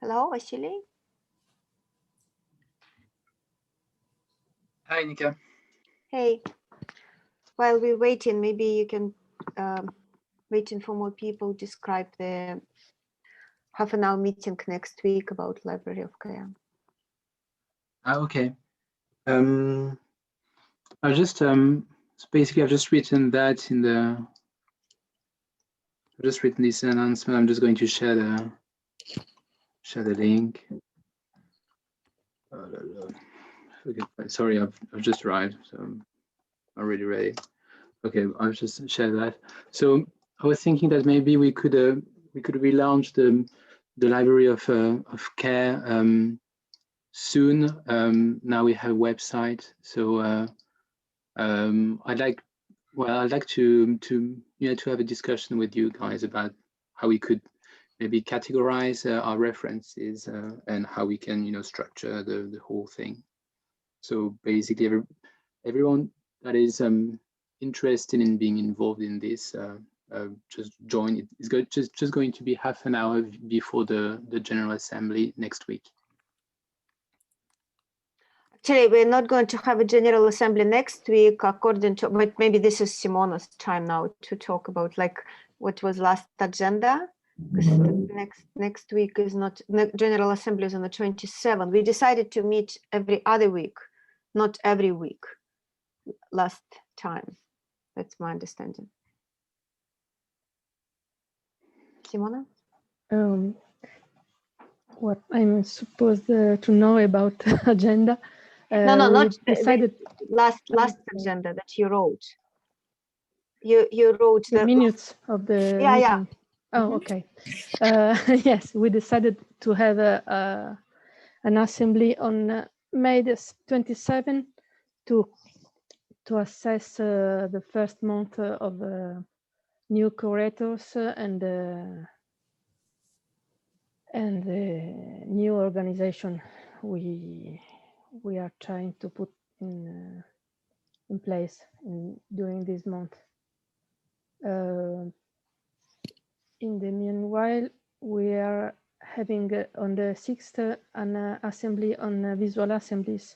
Hello, Vasily. Hi, Nika. Hey, while we're waiting, maybe you can, waiting for more people, describe the half-an-hour meeting next week about Library of Care. Okay. I just so basically I've just written that in the. I've just written this announcement. I'm just going to share the link. Okay, sorry, I've just arrived, so I'm already ready. Okay, I'll just share that. So I was thinking that maybe we could relaunch the Library of Care soon. Now we have a website, so I'd like to have a discussion with you guys about how we could maybe categorize our references and how we can structure the whole thing. So basically, everyone that is interested in being involved in this, just join. It's just going to be half an hour before the General Assembly next week. Actually, we're not going to have a General Assembly next week, according to, but maybe this is Simona's time now to talk about like what was last agenda, because next week is not, General Assembly is on the 27th. We decided to meet every other week, not every week, last time. That's my understanding. Simona? What I'm supposed to know about the agenda? No, not decided last agenda that you wrote. You wrote the minutes of the meeting. Yeah. Oh, okay. Yes, we decided to have an assembly on May 27 to assess the first month of new curators and the new organization we are trying to put in place during this month. In the meanwhile, we are having on the 6th an assembly on visual assemblies.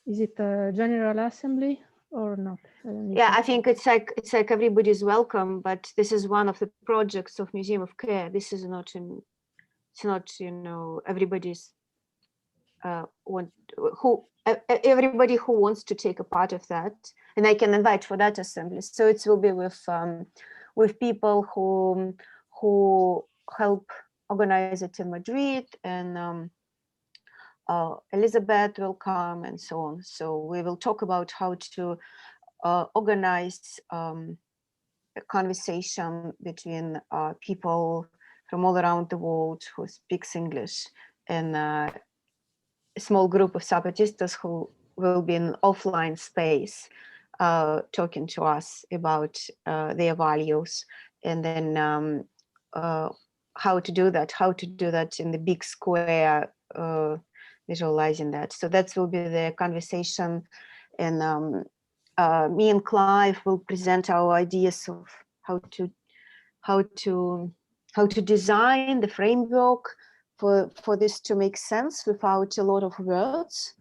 Is it a general assembly or not? Yeah, I think it's like everybody's welcome, but this is one of the projects of Museum of Care. This is not it's not everybody's everybody who wants to take a part of that, and I can invite for that assembly. So it will be with people who help organize it in Madrid, and Elizabeth will come and so on. So we will talk about how to organize a conversation between people from all around the world who speaks English, and a small group of Zapatistas who will be in offline space talking to us about their values, and then how to do that in the big square, visualizing that. So that will be the conversation, and me and Clive will present our ideas of how to design the framework for this to make sense without a lot of words,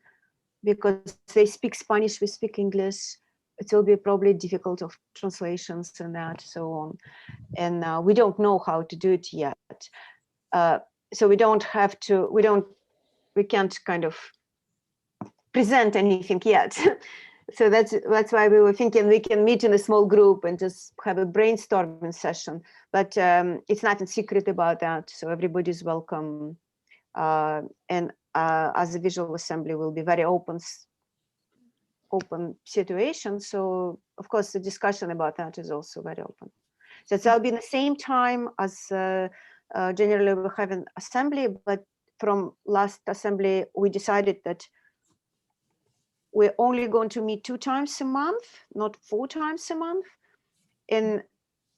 because they speak Spanish, we speak English. It will be probably difficult of translations and that, so on. And we don't know how to do it yet. So we can't kind of present anything yet. So that's why we were thinking we can meet in a small group and just have a brainstorming session, but it's nothing secret about that, so everybody's welcome. And as a visual assembly will be very open situation, so of course the discussion about that is also very open. So it'll be in the same time as generally we have an assembly, but from last assembly we decided that we're only going to meet 2 times a month, not 4 times a month. And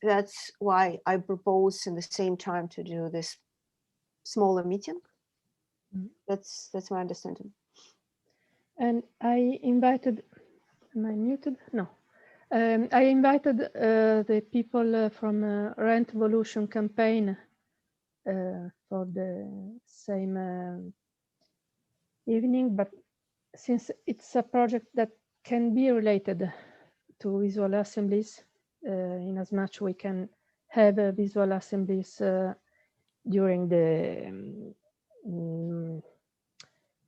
that's why I propose in the same time to do this smaller meeting. That's my understanding. And I invited, am I muted? No. I invited the people from Rent Evolution campaign for the same evening, but since it's a project that can be related to visual assemblies, in as much we can have visual assemblies during the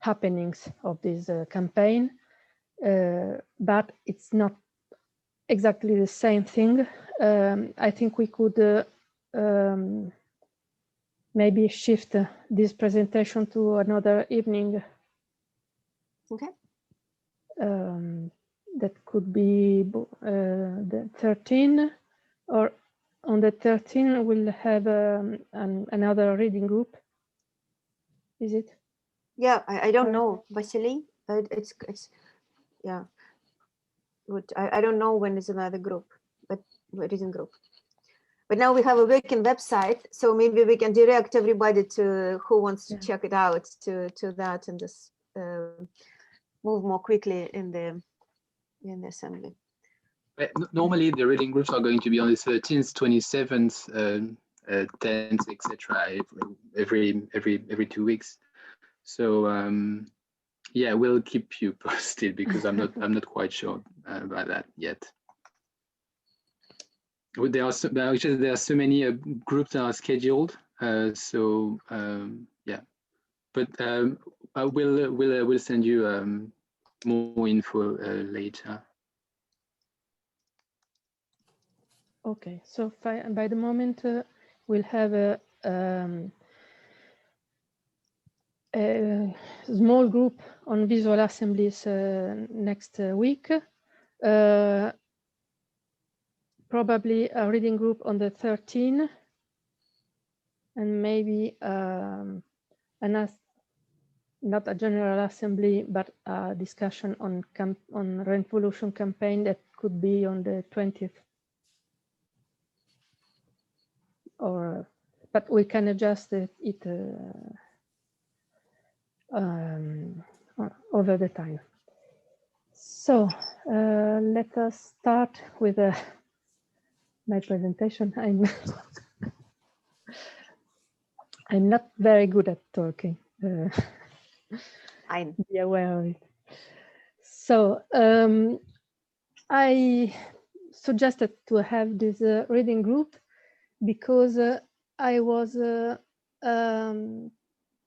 happenings of this campaign, but it's not exactly the same thing. I think we could maybe shift this presentation to another evening. Okay. That could be the 13, or on the 13 we'll have another reading group. Is it? Yeah, I don't know, Vasily. It's yeah. But I don't know when is another group, but reading group. But now we have a working website, so maybe we can direct everybody to who wants to check it out to that and just move more quickly in the assembly. Normally, the reading groups are going to be on the 13th, 27th, 10th, etc. every 2 weeks. So yeah, we'll keep you posted because I'm not quite sure about that yet. There are so many groups that are scheduled. So yeah, but we'll send you more info later. Okay, so by the moment we'll have a small group on visual assemblies next week. Probably a reading group on the 13th, and maybe not a general assembly, but a discussion on Revolution campaign that could be on the 20th. Or, but we can adjust it over the time. So let us start with my presentation. I'm not very good at talking. Be aware of it. So I suggested to have this reading group because I was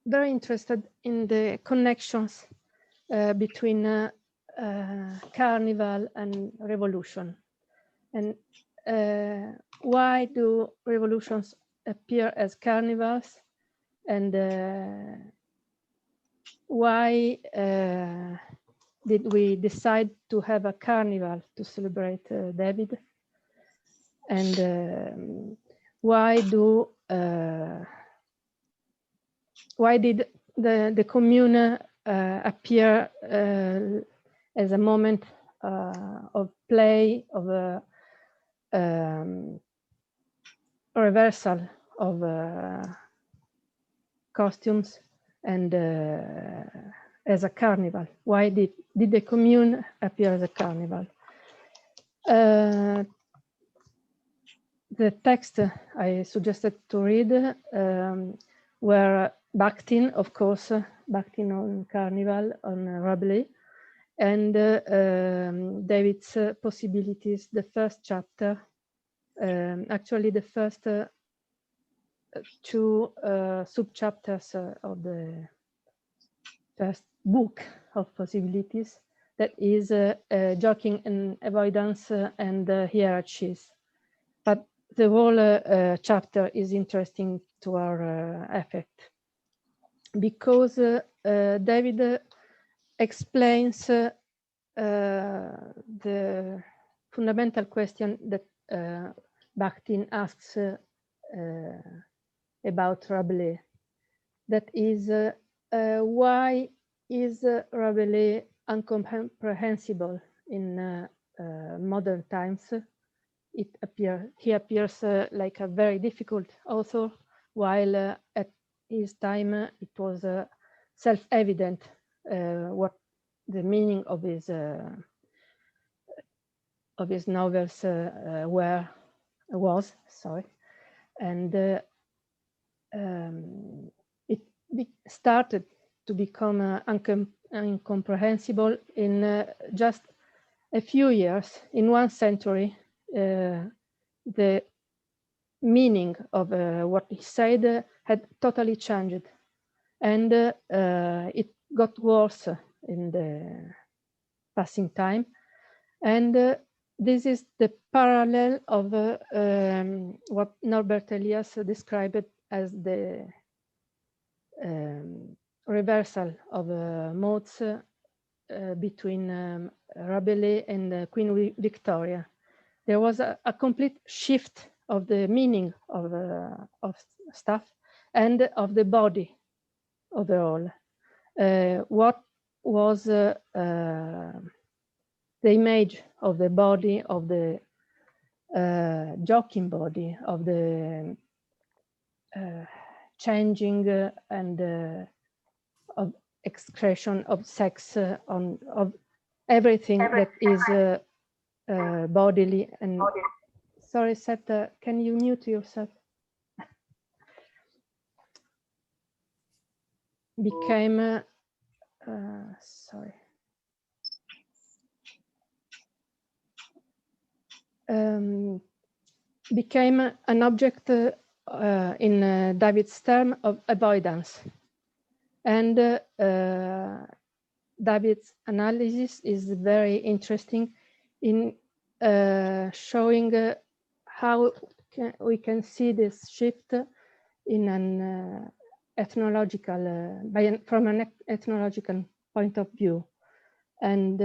very interested in the connections between Carnival and revolution, and why do revolutions appear as carnivals, and why did we decide to have a carnival to celebrate David, and why did the commune appear as a moment of play, of a reversal of costumes, and as a carnival? Why did the commune appear as a carnival? The text I suggested to read were Bakhtin, of course, Bakhtin on Carnival, on Rabelais, and David's Possibilities, the first chapter, actually the first two sub-chapters of the first book of Possibilities, that is Joking and Avoidance and Hierarchies. But the whole chapter is interesting to our effect, because David explains the fundamental question that Bakhtin asks about Rabelais. That is, why is Rabelais incomprehensible in modern times? He appears like a very difficult author, while at his time it was self-evident what the meaning of his novels was. Sorry, and it started to become incomprehensible in just a few years. In 1 century, the meaning of what he said had totally changed, and it got worse in the passing time. And this is the parallel of what Norbert Elias described as the reversal of modes between Rabelais and Queen Victoria. There was a complete shift of the meaning of stuff and of the body overall. What was the image of the body, of the joking body, of the changing and of expression of sex, of everything that is bodily. And sorry, Seth, can you mute yourself? Became sorry. Became an object in David's term of avoidance. And David's analysis is very interesting in showing how we can see this shift in an ethnological, from an ethnological point of view. And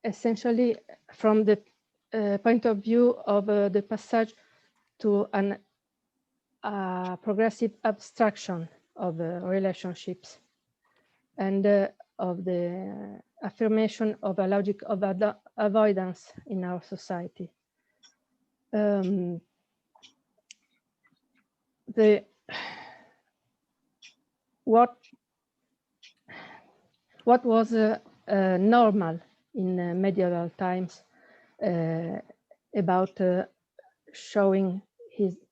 essentially from the point of view of the passage to an progressive abstraction of relationships, and of the affirmation of a logic of avoidance in our society. What was normal in medieval times about showing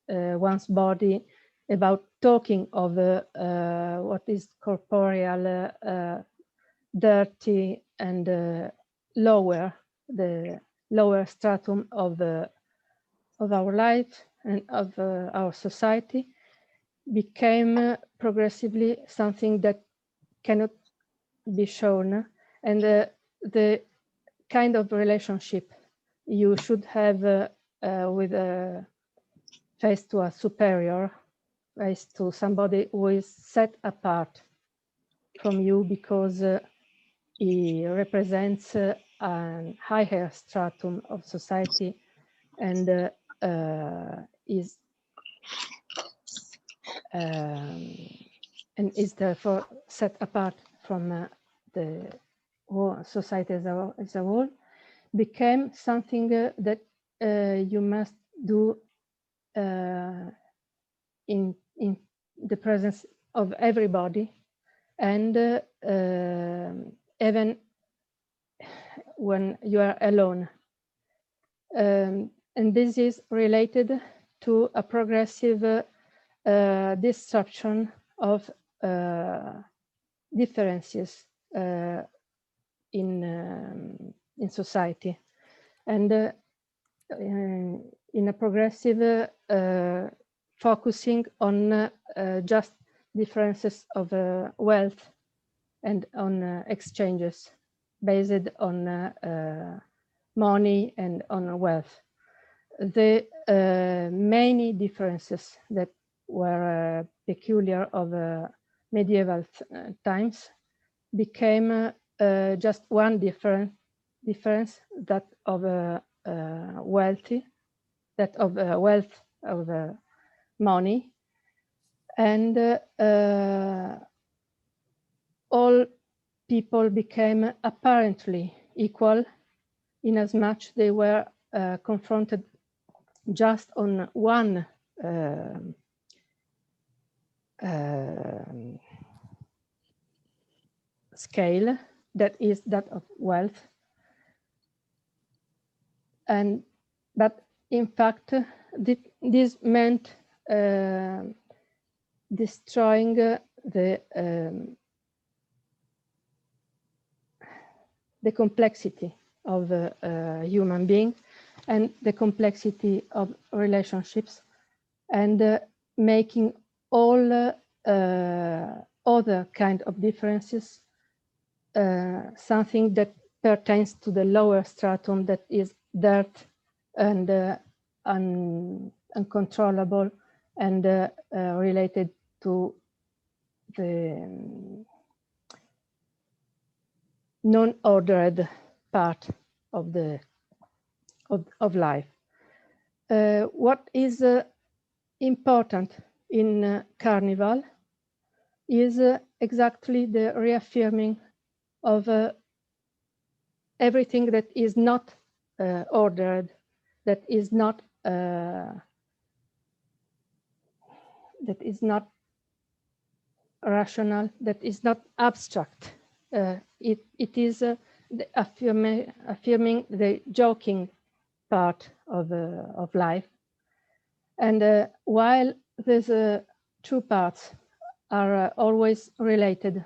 one's body, about talking of what is corporeal, dirty, and lower, the lower stratum of our life and of our society, became progressively something that cannot be shown. And the kind of relationship you should have with face to a superior, face to somebody who is set apart from you because he represents a higher stratum of society and is therefore set apart from the society as a whole, became something that you must do in the presence of everybody, and even when you are alone. And this is related to a progressive disruption of differences in society, and in a progressive focusing on just differences of wealth and on exchanges based on money and on wealth. The many differences that were peculiar of medieval times became just one difference, that of wealthy, that of wealth, of money, and all people became apparently equal, in as much they were confronted just on one scale, that is that of wealth. But in fact, this meant destroying the complexity of human being and the complexity of relationships, and making all other kind of differences something that pertains to the lower stratum, that is dirt and uncontrollable, and related to the non-ordered part of the of life. What is important in Carnival is exactly the reaffirming of everything that is not ordered, that is not rational, that is not abstract. It is affirming the joking part of life. And while these two parts are always related,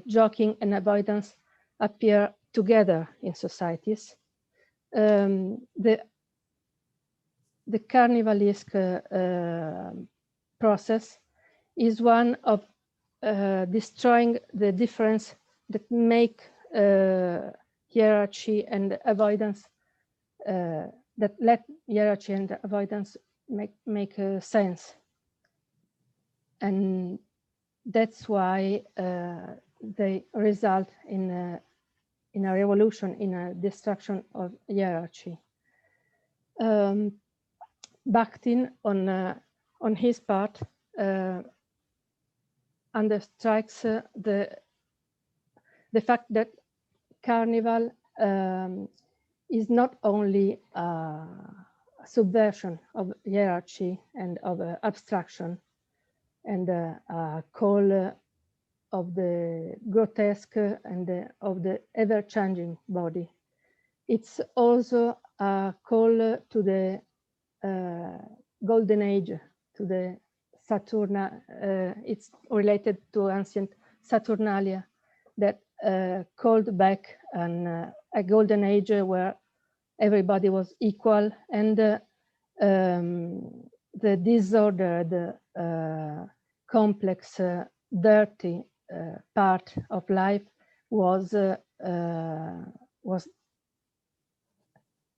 joking and avoidance appear together in societies, the carnivalesque process is one of destroying the difference that make hierarchy and avoidance, that let hierarchy and avoidance make sense. And that's why they result in a revolution, in a destruction of hierarchy. Bakhtin, on his part, understrikes the fact that Carnival is not only a subversion of hierarchy and of abstraction, and a call of the grotesque and of the ever-changing body. It's also a call to the golden age, to the Saturna. It's related to ancient Saturnalia that called back a golden age where everybody was equal, and the disordered, complex, dirty part of life was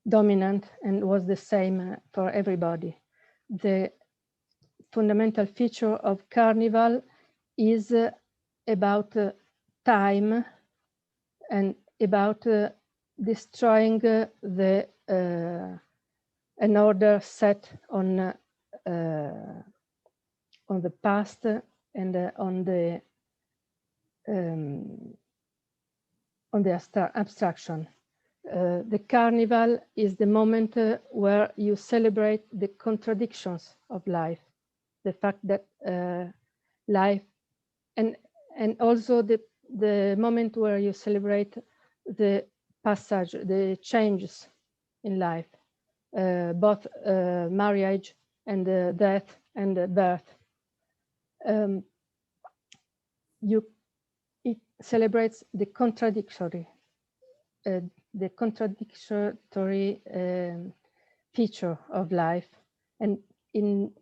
dominant and was the same for everybody. The fundamental feature of Carnival is about time and about destroying an order set on the past and on the abstraction. The Carnival is the moment where you celebrate the contradictions of life, the fact that life, and also the moment where you celebrate the passage, the changes in life, both marriage and death and birth. It celebrates the contradictory feature of life, and in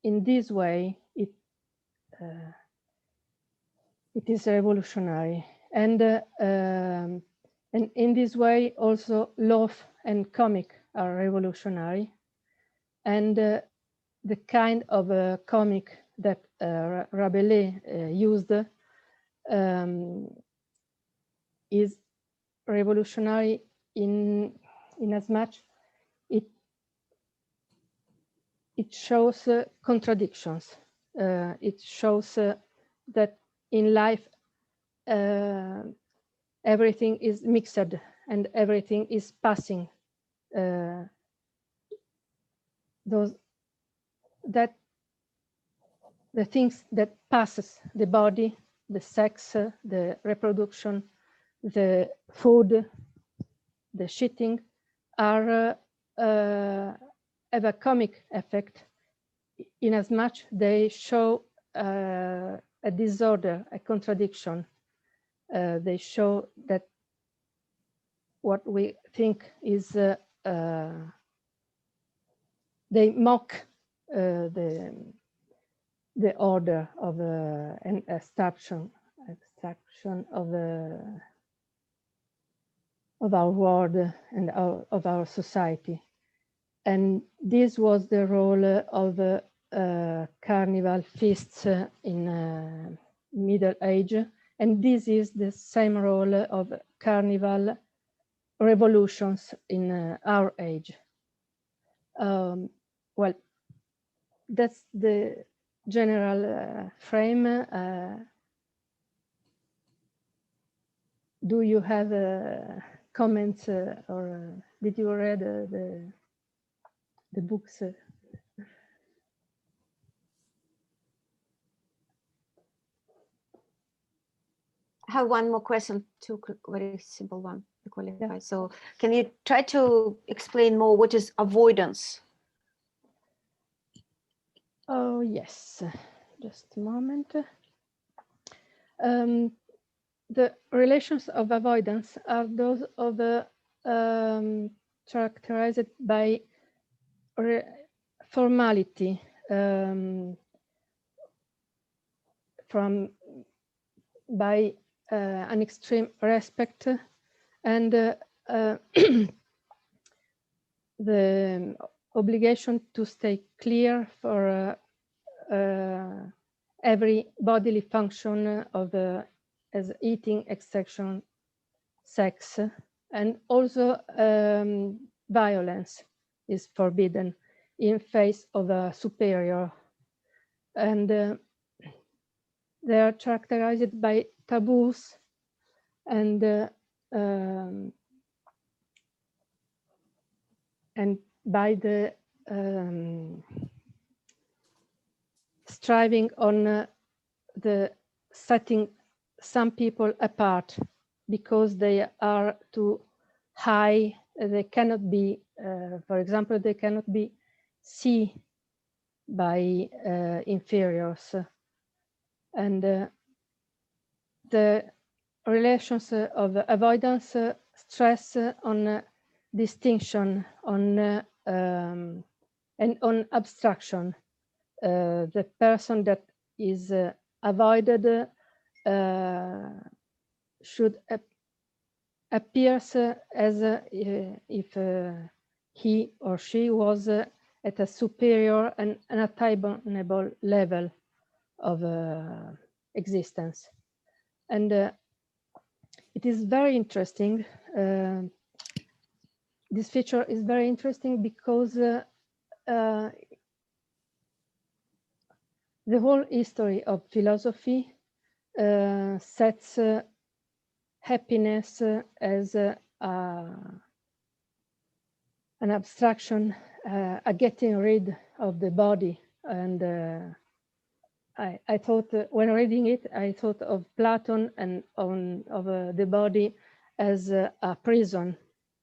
this way it is revolutionary, and in this way also loaf and comic are revolutionary, and the kind of comic that Rabelais used is revolutionary in as much it shows contradictions. It shows that in life everything is mixed and everything is passing. That the things that passes, the body, the sex, the reproduction, the food, the shitting, are have a comic effect in as much they show a disorder, a contradiction. They show that what we think is, they mock the order of an abstraction of our world and of our society. And this was the role of carnival feasts in Middle Age, and this is the same role of carnival revolutions in our age. Well, that's the general frame. Do you have comments or did you read the books? I have one more question, very simple one to qualify. Yeah. So can you try to explain more what is avoidance? Oh, yes, just a moment. The relations of avoidance are those of characterized by formality, by an extreme respect, and the obligation to stay clear for every bodily function of as eating, extraction, sex, and also violence is forbidden in face of a superior, and they are characterized by taboos and by the striving on the setting some people apart because they are too high. They cannot be, for example, they cannot be seen by inferiors. And the relations of avoidance stress on distinction, on and on abstraction. The person that is avoided should appear as if he or she was at a superior and unattainable level of existence. And it is very interesting. This feature is very interesting because the whole history of philosophy sets happiness as an abstraction, a getting rid of the body. And I thought, when reading it, I thought of Plato and of the body as a prison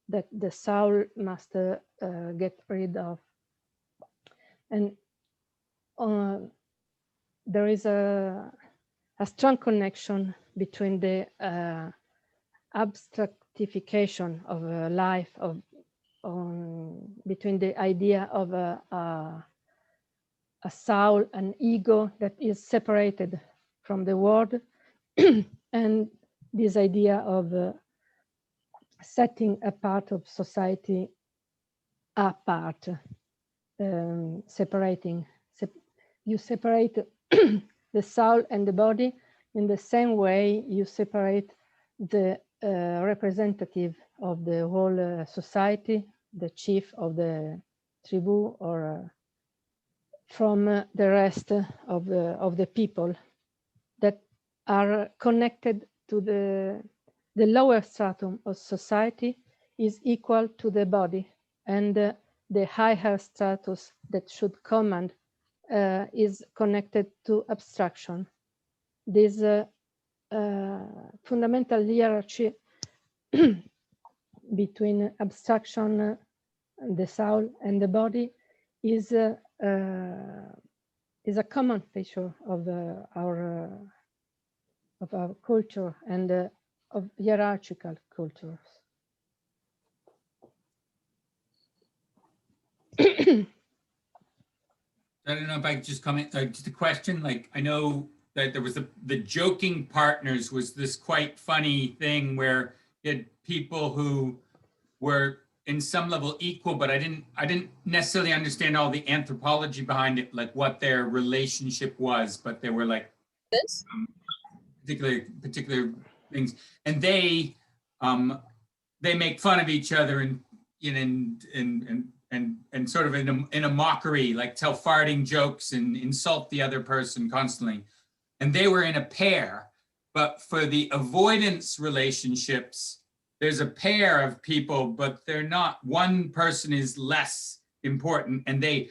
that the soul must get rid of. And there is a strong connection between the abstractification of life, between the idea of a soul, an ego that is separated from the world, and this idea of setting a part of society apart, separating. You separate the soul and the body in the same way you separate the representative of the whole society, the chief of the tribu, or from the rest of the people that are connected to the lower stratum of society is equal to the body, and the higher status that should command is connected to abstraction. This fundamental hierarchy between abstraction, the soul, and the body is is a common feature of our culture and of hierarchical cultures. I don't know if I could just comment, just a question, like I know that there was the joking partners was this quite funny thing where you had people who were in some level equal, but I didn't necessarily understand all the anthropology behind it, like what their relationship was, but they were like particular things, and they make fun of each other and and sort of in a mockery, like tell farting jokes and insult the other person constantly. And they were in a pair, but for the avoidance relationships, there's a pair of people, but they're not, one person is less important and they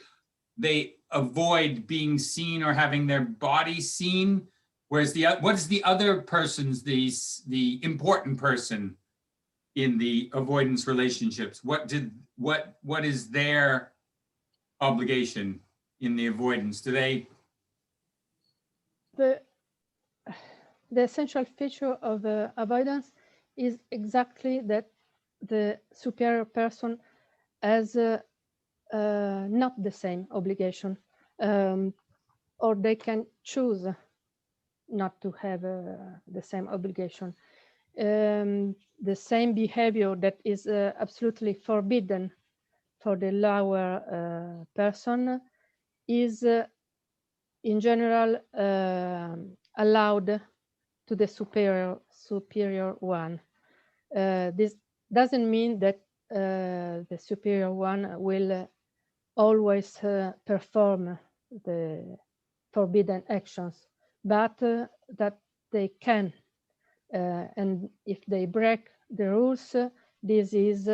avoid being seen or having their body seen. Whereas what is the other person's, the important person in the avoidance relationships? What is their obligation in the avoidance? Do they? The essential feature of avoidance is exactly that the superior person has not the same obligation, or they can choose not to have the same obligation. The same behavior that is absolutely forbidden for the lower person is in general allowed to the superior one. This doesn't mean that the superior one will always perform the forbidden actions, but that they can. And if they break the rules, this is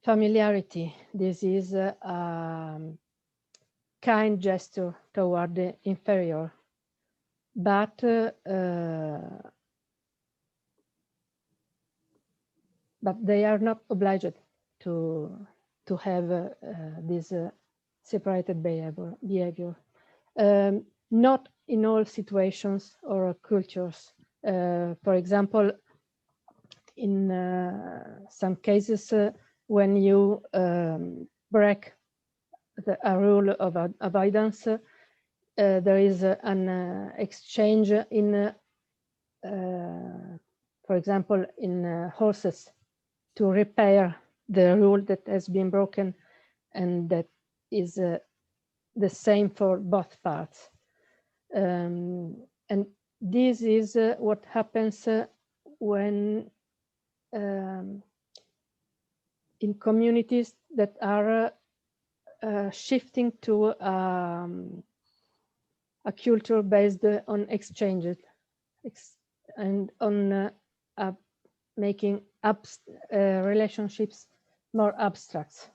familiarity. This is kind gesture toward the inferior, but they are not obliged to have this separated behavior. Not in all situations or cultures. For example, in some cases, when you break a rule of avoidance, there is an exchange in, for example, in horses, to repair the rule that has been broken, and that is the same for both parts. And this is what happens when in communities that are shifting to a culture based on exchanges and on making relationships more abstract.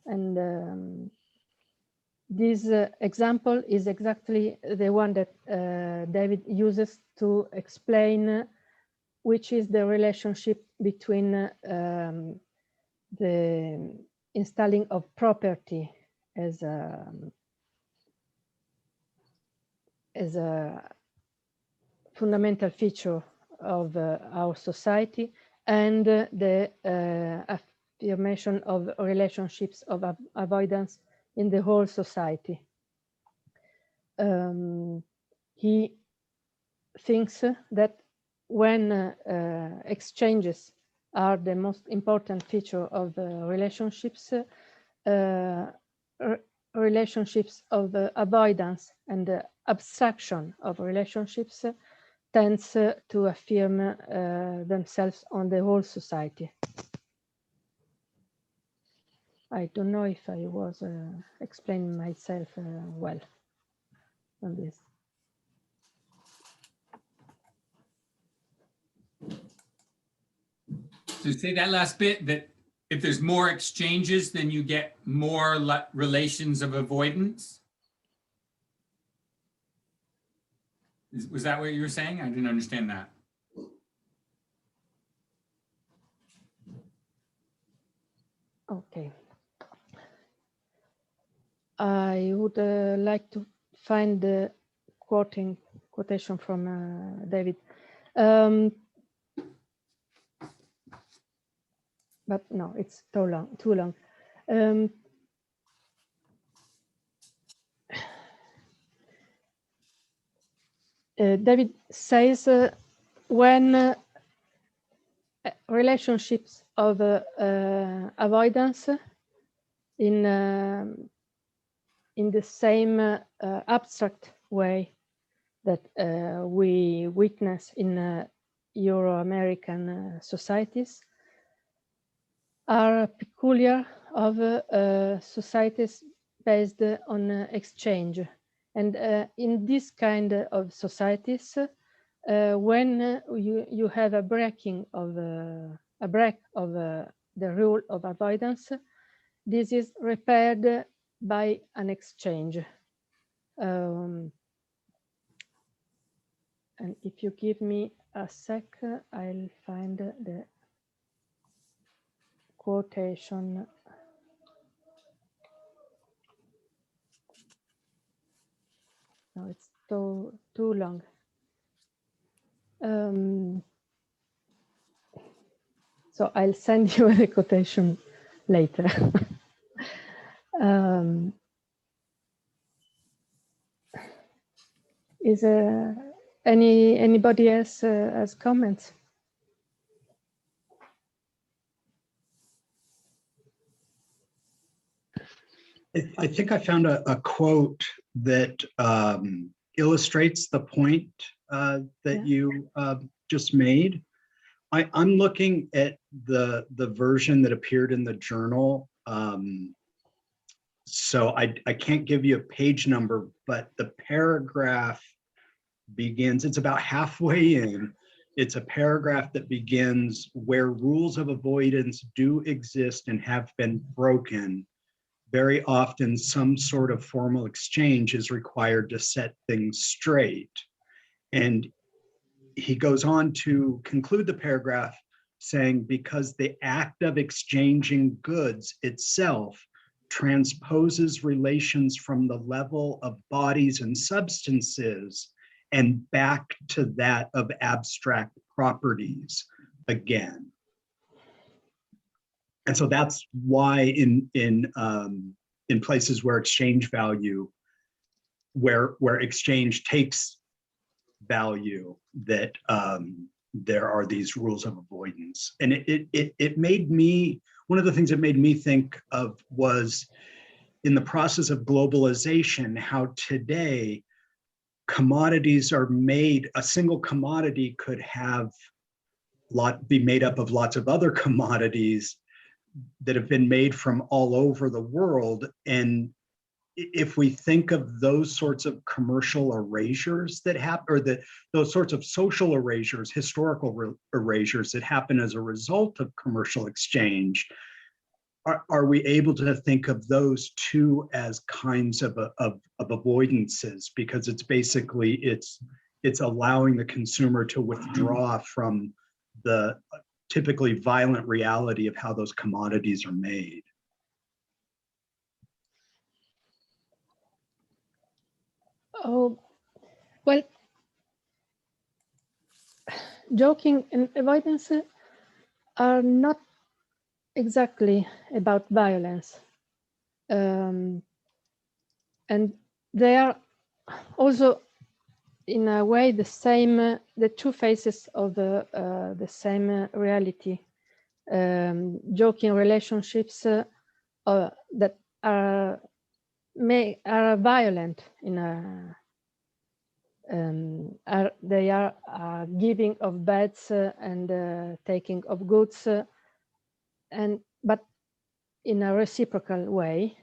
And this example is exactly the one that David uses to explain which is the relationship between the installing of property as a fundamental feature of our society, and the affirmation of relationships of avoidance in the whole society. He thinks that when exchanges are the most important feature of relationships, relationships of avoidance and the abstraction of relationships tends to affirm themselves on the whole society. I don't know if I was explaining myself well on this. So say that last bit, that if there's more exchanges, then you get more relations of avoidance. Was that what you were saying? I didn't understand that. Okay. I would like to find the quotation from David. But no, it's too long. David says when relationships of avoidance in the same abstract way that we witness in Euro-American societies are peculiar of societies based on exchange. And in this kind of societies, when you have a breaking of the rule of avoidance, this is repaired by an exchange. And if you give me a sec, I'll find the quotation. No, it's too long. So I'll send you the quotation later. Is anybody else has comments? I think I found a quote that illustrates the point that you just made. I'm looking at the version that appeared in the journal. So I can't give you a page number, but the paragraph begins, it's about halfway in. It's a paragraph that begins, where rules of avoidance do exist and have been broken, very often some sort of formal exchange is required to set things straight. And he goes on to conclude the paragraph saying, because the act of exchanging goods itself transposes relations from the level of bodies and substances and back to that of abstract properties again. And so that's why in places where exchange value, where exchange takes value, that there are these rules of avoidance. And it made me, one of the things it made me think of was in the process of globalization, how today commodities are made, a single commodity could be made up of lots of other commodities that have been made from all over the world. And if we think of those sorts of commercial erasures that happen, or those sorts of social erasures, historical erasures that happen as a result of commercial exchange, are we able to think of those two as kinds of avoidances? Because it's basically, it's allowing the consumer to withdraw from the typically violent reality of how those commodities are made. Oh, well, joking and avoidance are not exactly about violence. And they are also, in a way, the same, the two faces of the same reality. Joking relationships that are violent in they are giving of beds and taking of goods, but in a reciprocal way.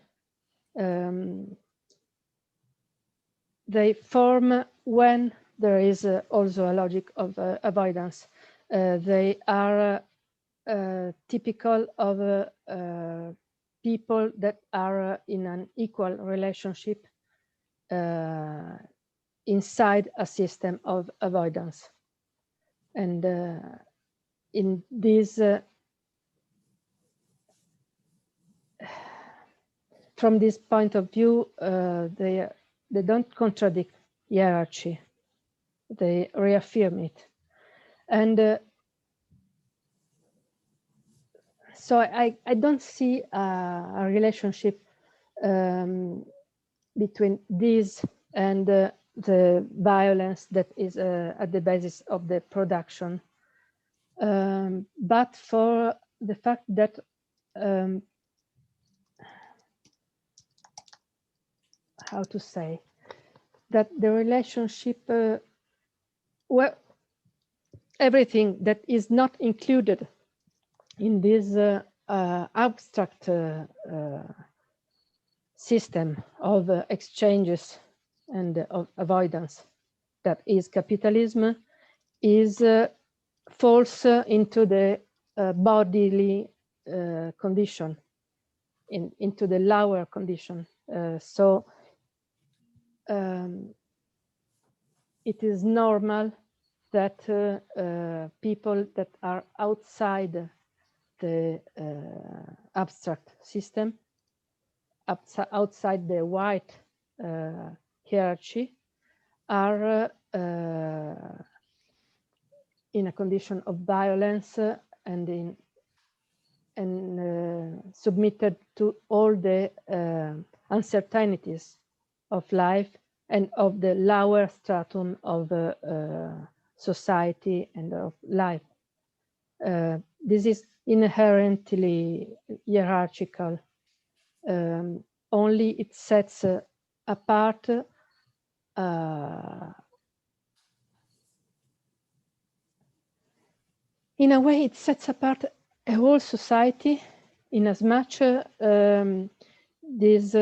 They form when there is also a logic of avoidance. They are typical of people that are in an equal relationship inside a system of avoidance. And in this, from this point of view, they don't contradict hierarchy. They reaffirm it. And so I don't see a relationship between this and the violence that is at the basis of the production. But for the fact that how to say, that the relationship, well, everything that is not included in this abstract system of exchanges and of avoidance that is capitalism is falls into the bodily condition, into the lower condition. So it is normal that people that are outside the abstract system, outside the white hierarchy, are in a condition of violence and submitted to all the uncertainties of life and of the lower stratum of society and of life. This is inherently hierarchical. Only it sets apart in a way, it sets apart a whole society, in as much this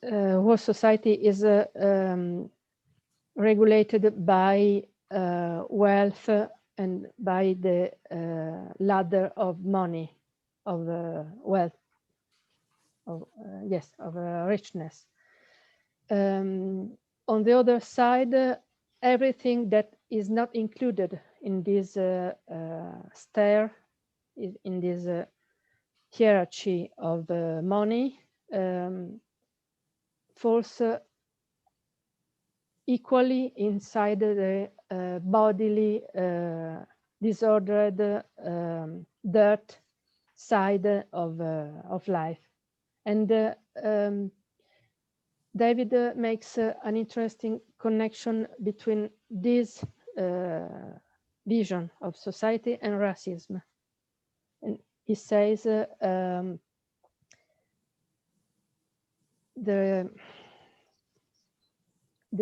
whole society is regulated by wealth and by the ladder of money, of wealth, of yes, of richness. On the other side, everything that is not included in this stair, in this hierarchy of money, falls equally inside the bodily disordered dirt side of life. And David makes an interesting connection between this vision of society and racism. And he says the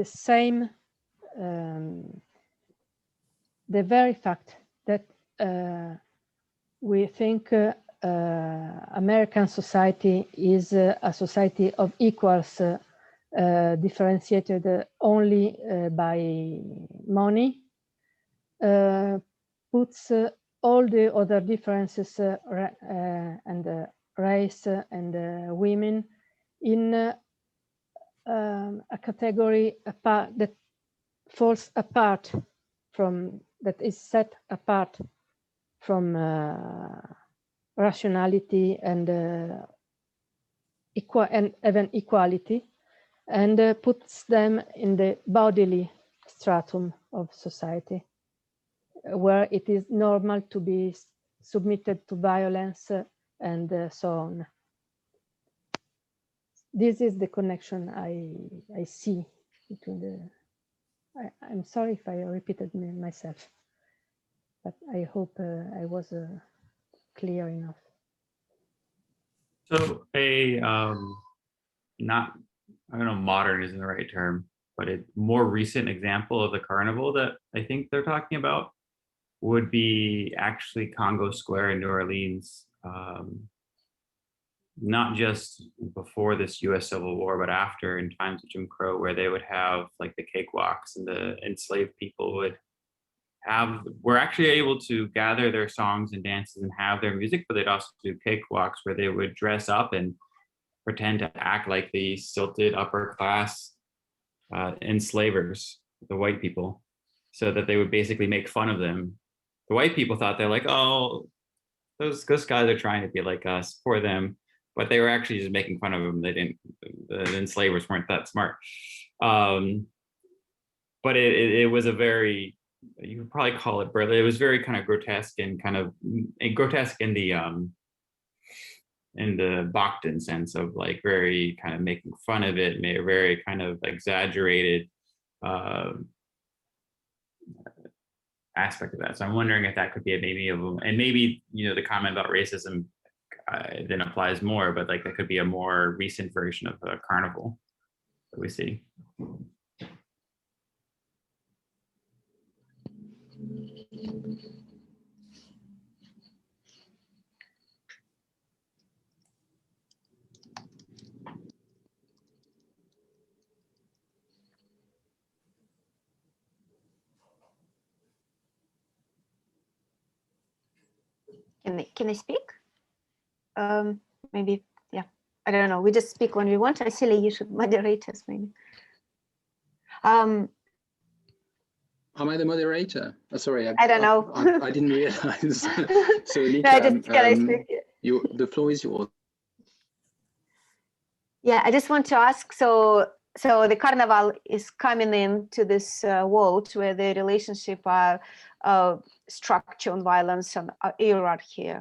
same, the very fact that we think American society is a society of equals, differentiated only by money, puts all the other differences and race and women in a category apart, that falls apart from, that is set apart from rationality and even equality, and puts them in the bodily stratum of society, where it is normal to be submitted to violence and so on. This is the connection I see between the, I'm sorry if I repeated myself, but I hope I was clear enough. So not, I don't know, modern isn't the right term, but a more recent example of the carnival that I think they're talking about would be actually Congo Square in New Orleans. Not just before this US Civil War, but after, in times of Jim Crow, where they would have like the cakewalks, and the enslaved people were actually able to gather their songs and dances and have their music, but they'd also do cakewalks where they would dress up and pretend to act like the stilted upper class enslavers, the white people, so that they would basically make fun of them. The white people thought they're like, oh, those guys are trying to be like us, for them. but they were actually just making fun of them. They didn't, the enslavers weren't that smart. But it was a very, you would probably call it burlesque. It was very kind of grotesque and kind of grotesque in the Bakhtin sense of like very kind of making fun of it, very kind of exaggerated aspect of that. So I'm wondering if that could be and maybe, you know, the comment about racism then applies more, but like that could be a more recent version of a carnival that we see. Can I speak? Maybe, yeah. I don't know. We just speak when we want. Vasily, you should moderate us, maybe. Am I the moderator? Oh, sorry, I don't know. I didn't realize. So, Nita, No, can I speak? The floor is yours. Yeah, I just want to ask. So the carnival is coming into this world where the relationship are structure on violence and hierarchy,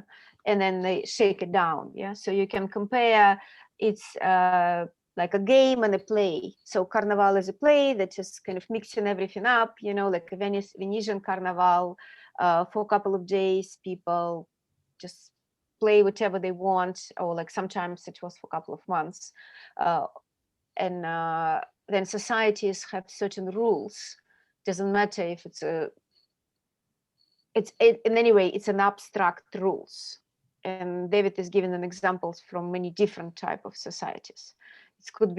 and then they shake it down. Yeah, so you can compare. It's like a game and a play. So Carnival is a play that just kind of mixing everything up, you know, like a Venetian Carnival. For a couple of days, people just play whatever they want, or like sometimes it was for a couple of months. And then societies have certain rules. Doesn't matter if in any way, it's an abstract rules. And David is giving an examples from many different type of societies. It could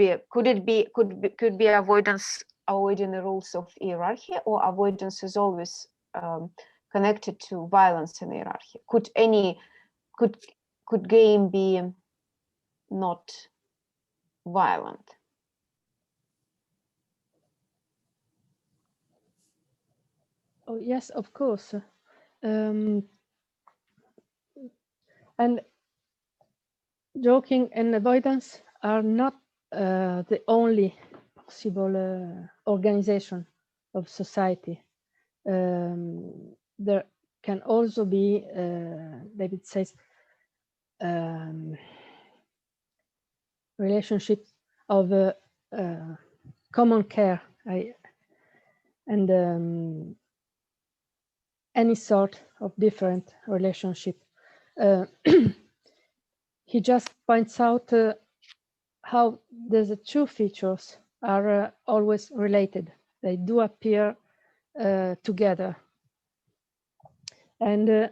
be avoidance, avoiding the rules of hierarchy, or avoidance is always connected to violence and hierarchy. Could game be not violent? Oh yes, of course. And joking and avoidance are not the only possible organization of society. There can also be, David says, relationships of common care and any sort of different relationship. He just points out how the two features are always related. They do appear together. And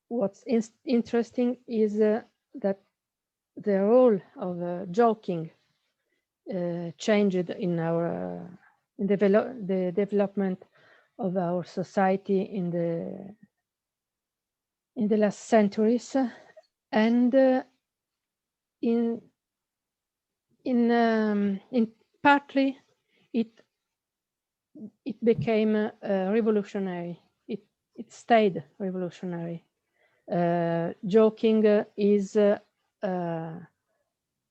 what's interesting is that the role of joking changed in our the development of our society in the last centuries, and in partly it became revolutionary. It stayed revolutionary. Joking is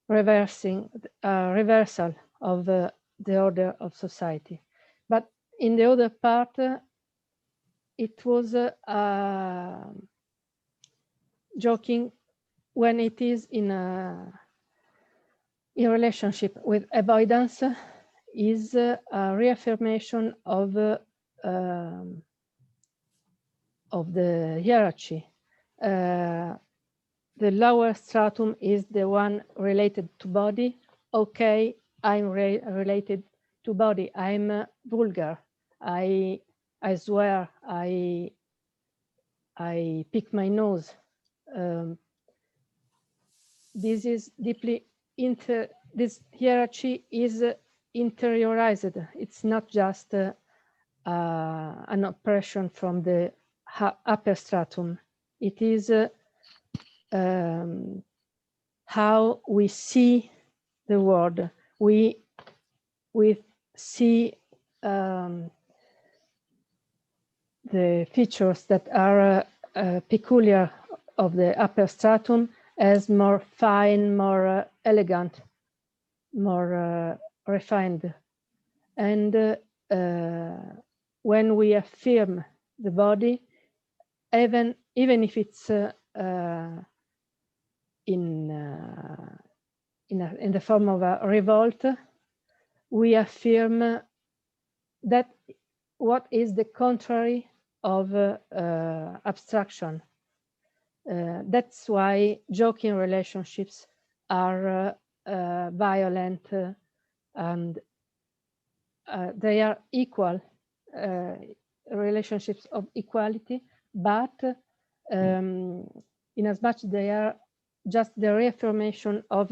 reversal of the order of society. But in the other part, it was joking when it is in relationship with avoidance is a reaffirmation of the hierarchy. The lower stratum is the one related to body. Okay, I'm related to body. I'm vulgar. I swear. I pick my nose. This is deeply this hierarchy is interiorized. It's not just an oppression from the upper stratum. It is how we see the world. We see the features that are peculiar of the upper stratum as more fine, more elegant, more refined. And when we affirm the body, even if it's in the form of a revolt, we affirm that what is the contrary of abstraction. That's why joking relationships are violent and they are equal, relationships of equality, but in as much they are just the reaffirmation of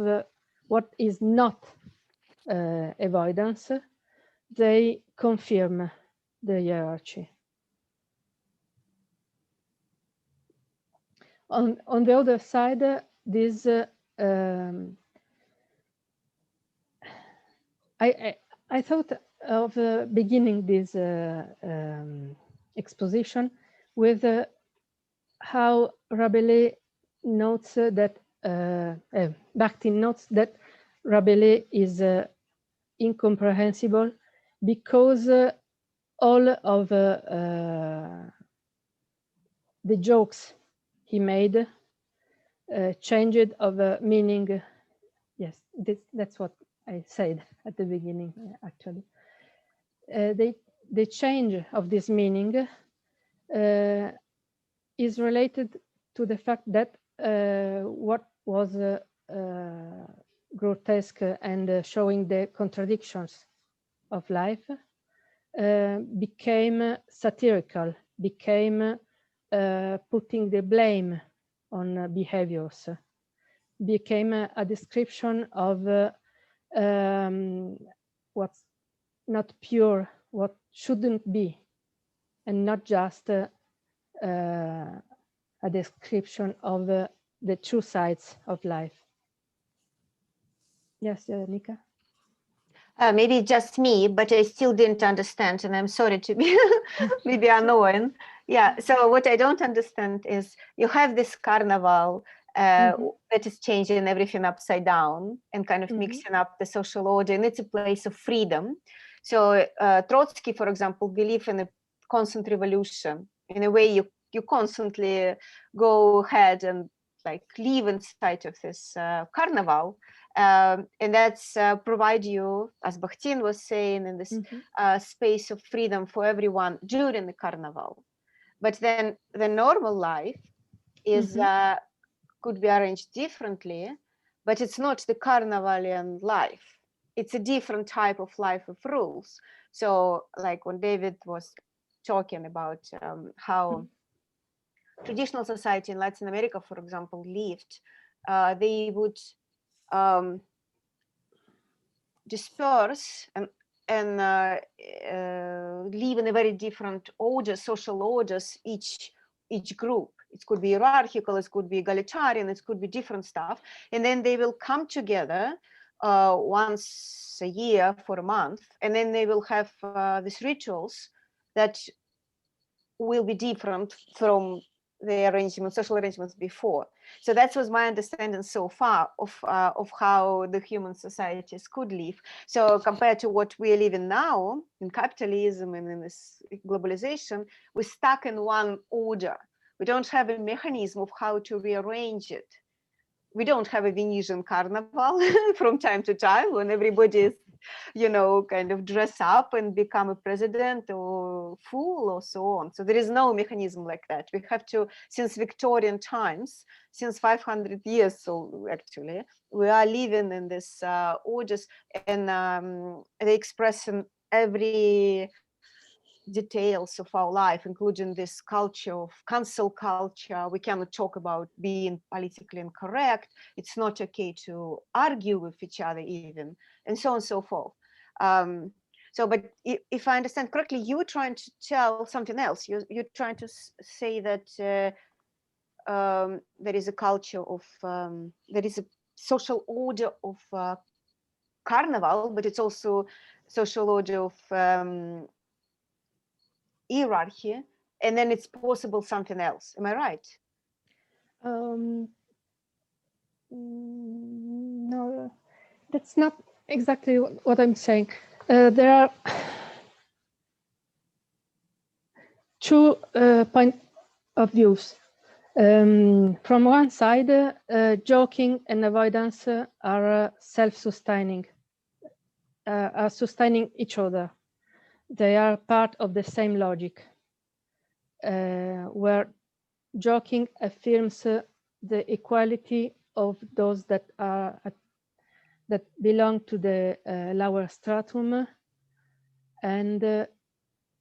what is not avoidance, they confirm the hierarchy. On the other side, this I thought of beginning this exposition with how Rabelais notes that Bakhtin notes that Rabelais is incomprehensible because all of the jokes he made changed of meaning. Yes, that's what I said at the beginning, actually. The change of this meaning is related to the fact that what was grotesque and showing the contradictions of life became satirical, became putting the blame on behaviors, became a description of what's not pure, what shouldn't be, and not just a description of the true sides of life. Yes, Nika? Maybe just me, but I still didn't understand, and I'm sorry to be maybe annoying. Yeah, so what I don't understand is you have this carnival that is changing everything upside down and kind of mixing up the social order, and it's a place of freedom. So Trotsky, for example, believed in a constant revolution. In a way, you constantly go ahead and like live inside of this carnival. And that's provide you, as Bakhtin was saying, in this space of freedom for everyone during the carnival. But then the normal life is could be arranged differently, but it's not the carnivalian life. It's a different type of life of rules. So like when David was talking about how traditional society in Latin America, for example, lived, they would disperse and live in a very different orders, social orders, each group. It could be hierarchical, it could be egalitarian, it could be different stuff. And then they will come together once a year for a month, and then they will have these rituals that will be different from the arrangements, social arrangements before. So that was my understanding so far of how the human societies could live. So compared to what we are living now in capitalism and in this globalization, we're stuck in one order. We don't have a mechanism of how to rearrange it. We don't have a Venetian carnival from time to time when everybody is, kind of dress up and become a president or fool or so on. So there is no mechanism like that. We have to, since Victorian times, since 500 years, so actually, we are living in this orders, and they express in every details of our life, including this culture of cancel culture. We cannot talk about being politically incorrect. It's not okay to argue with each other even, and so on and so forth. But if I understand correctly, you were trying to tell something else. You're trying to say that there is a culture of, there is a social order of carnival, but it's also social order of hierarchy, and then it's possible something else. Am I right? No, that's not exactly what I'm saying. There are two point of views. From one side, joking and avoidance are self-sustaining, are sustaining each other. They are part of the same logic, where joking affirms the equality of those that belong to the lower stratum, and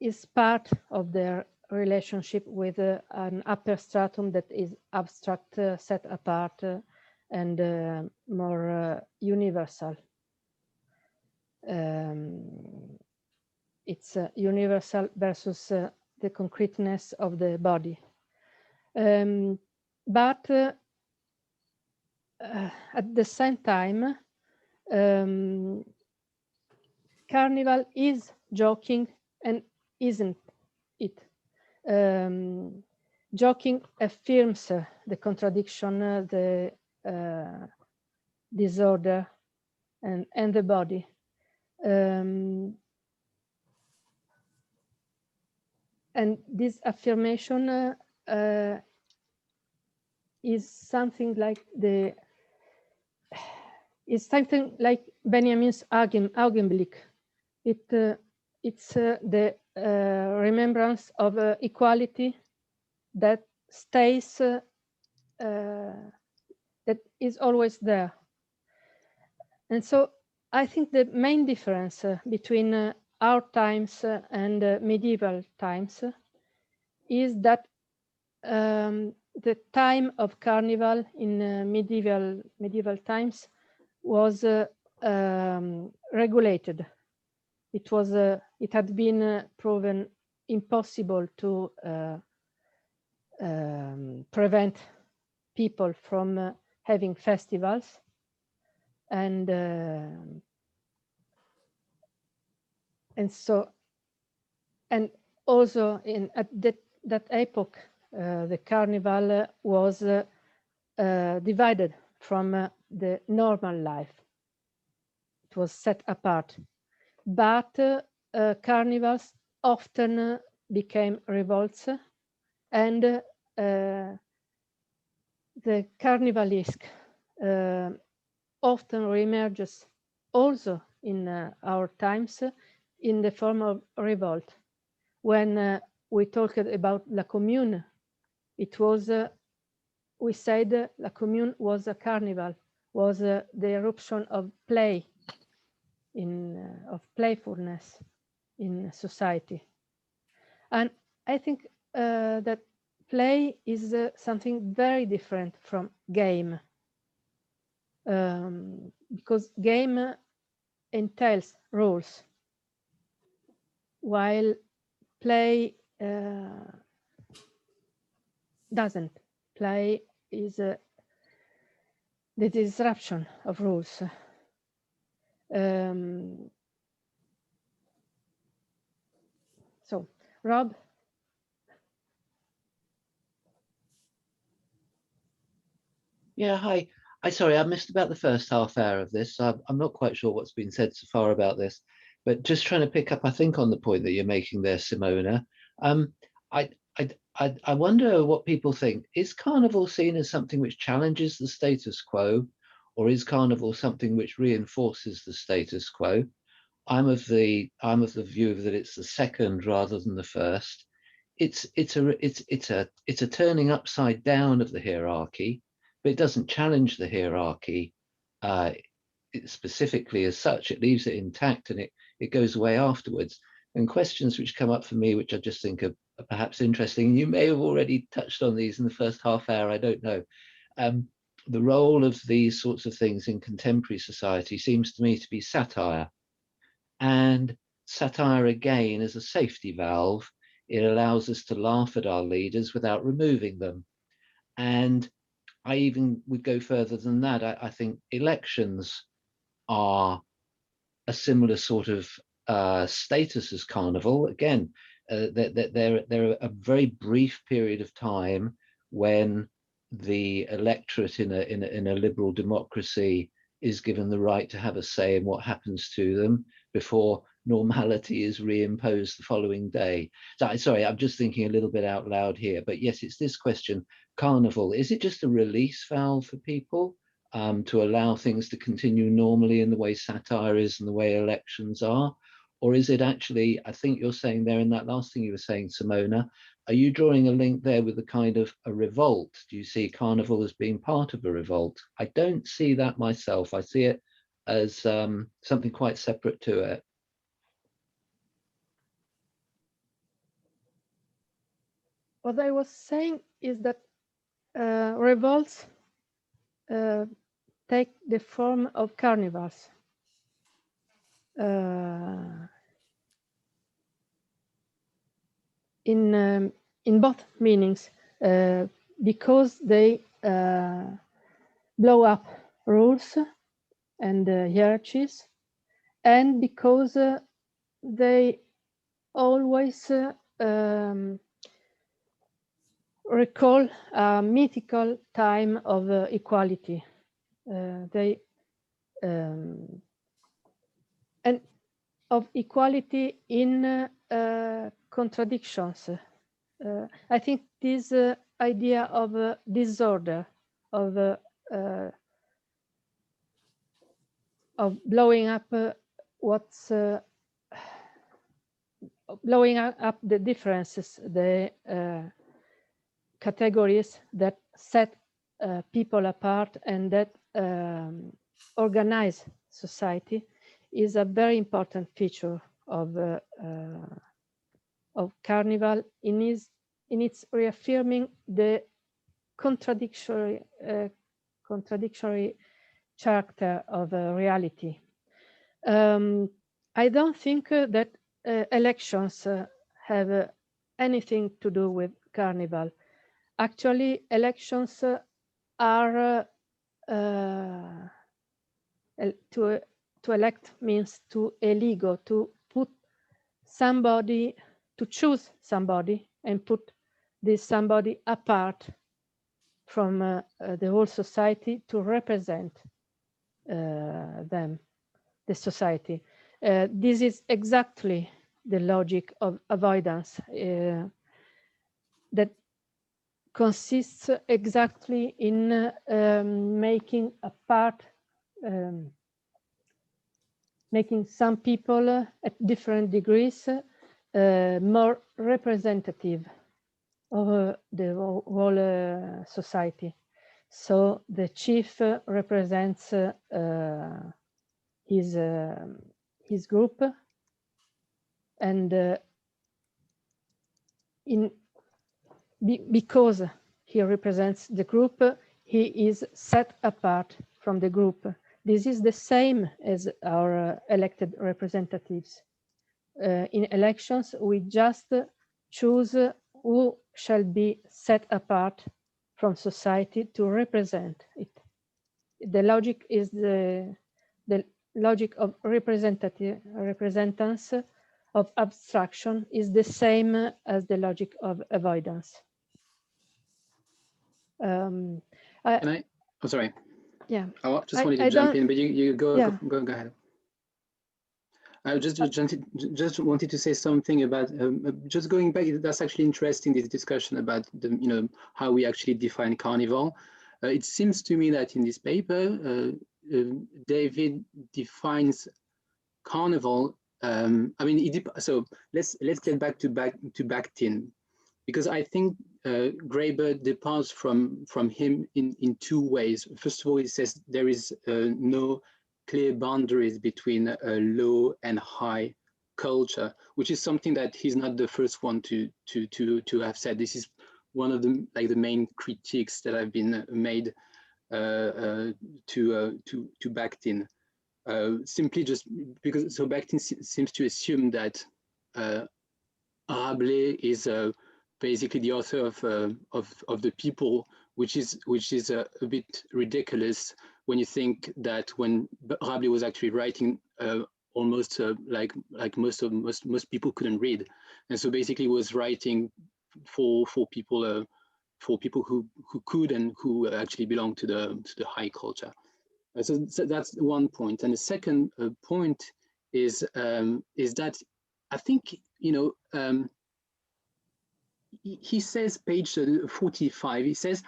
is part of their relationship with an upper stratum that is abstract, set apart, and more universal. It's universal versus the concreteness of the body. But at the same time, Carnival is joking and isn't it. Joking affirms the contradiction, the disorder, and the body. And this affirmation is something like Benjamin's Augenblick. It's the remembrance of equality that stays, that is always there. And so I think the main difference between our times and medieval times is that the time of Carnival in medieval times was regulated. It had been proven impossible to prevent people from having festivals, and also at that epoch, the Carnival was divided from the normal life. It was set apart. But carnivals often became revolts, and the carnivalesque often reemerges also in our times in the form of revolt. When we talked about La Commune, it was, we said La Commune was a carnival, was the eruption of play, of playfulness in society. And I think that play is something very different from game, because game entails rules, while play doesn't. Play is the disruption of rules. So, Rob? Yeah, hi. Sorry, I missed about the first half hour of this. I'm not quite sure what's been said so far about this, but just trying to pick up, I think, on the point that you're making there, Simona. I wonder what people think. Is Carnival seen as something which challenges the status quo, or is Carnival something which reinforces the status quo? I'm of the view that it's the second rather than the first. It's a turning upside down of the hierarchy, but it doesn't challenge the hierarchy specifically as such. It leaves it intact, and it goes away afterwards. And questions which come up for me, which I just think are perhaps interesting, you may have already touched on these in the first half hour, I don't know. The role of these sorts of things in contemporary society seems to me to be satire. And satire, again, is a safety valve. It allows us to laugh at our leaders without removing them. And I even would go further than that. I think elections are a similar sort of status as Carnival. Again, they're a very brief period of time when the electorate in a liberal democracy is given the right to have a say in what happens to them before normality is reimposed the following day. So, sorry, I'm just thinking a little bit out loud here, but yes, it's this question. Carnival, is it just a release valve for people to allow things to continue normally in the way satire is and the way elections are? Or is it actually, I think you're saying there in that last thing you were saying, Simona, are you drawing a link there with a kind of a revolt? Do you see Carnival as being part of a revolt? I don't see that myself. I see it as something quite separate to it. What I was saying is that revolts take the form of carnivals. In both meanings, because they blow up rules and hierarchies, and because they always recall a mythical time of equality. And of equality in contradictions. I think this idea of disorder, of blowing up blowing up the differences, the categories that set people apart and that organize society, is a very important feature of Carnival in its reaffirming the contradictory character of reality. I don't think that elections have anything to do with Carnival. Actually, elections are to elect means to eligo, to put somebody, to choose somebody and put this somebody apart from the whole society to represent them, the society. This is exactly the logic of avoidance that consists exactly in making apart, making some people at different degrees more representative of the whole society. So the chief represents his group, and because he represents the group, he is set apart from the group. This is the same as our elected representatives. In elections, we just choose who shall be set apart from society to represent it. The logic is the logic of representance of abstraction is the same as the logic of avoidance. Can I? Oh, sorry. Yeah. I just wanted to jump in, but you go, yeah. go ahead. I just wanted to say something about just going back. That's actually interesting, this discussion about the how we actually define Carnival. It seems to me that in this paper, David defines Carnival. I mean, so let's get back to Bakhtin, because I think Graeber departs from him in two ways. First of all, he says there is no clear boundaries between low and high culture, which is something that he's not the first one to have said. This is one of the main critiques that have been made to Bakhtin. Simply just because, so Bakhtin seems to assume that Rabelais is basically the author of the people, which is a bit ridiculous when you think that when Rabelais was actually writing, almost like most people couldn't read, and so basically was writing for people for people who could and who actually belong to the high culture. So that's one point. And the second point is that I think, you know, he says, page 45, he says,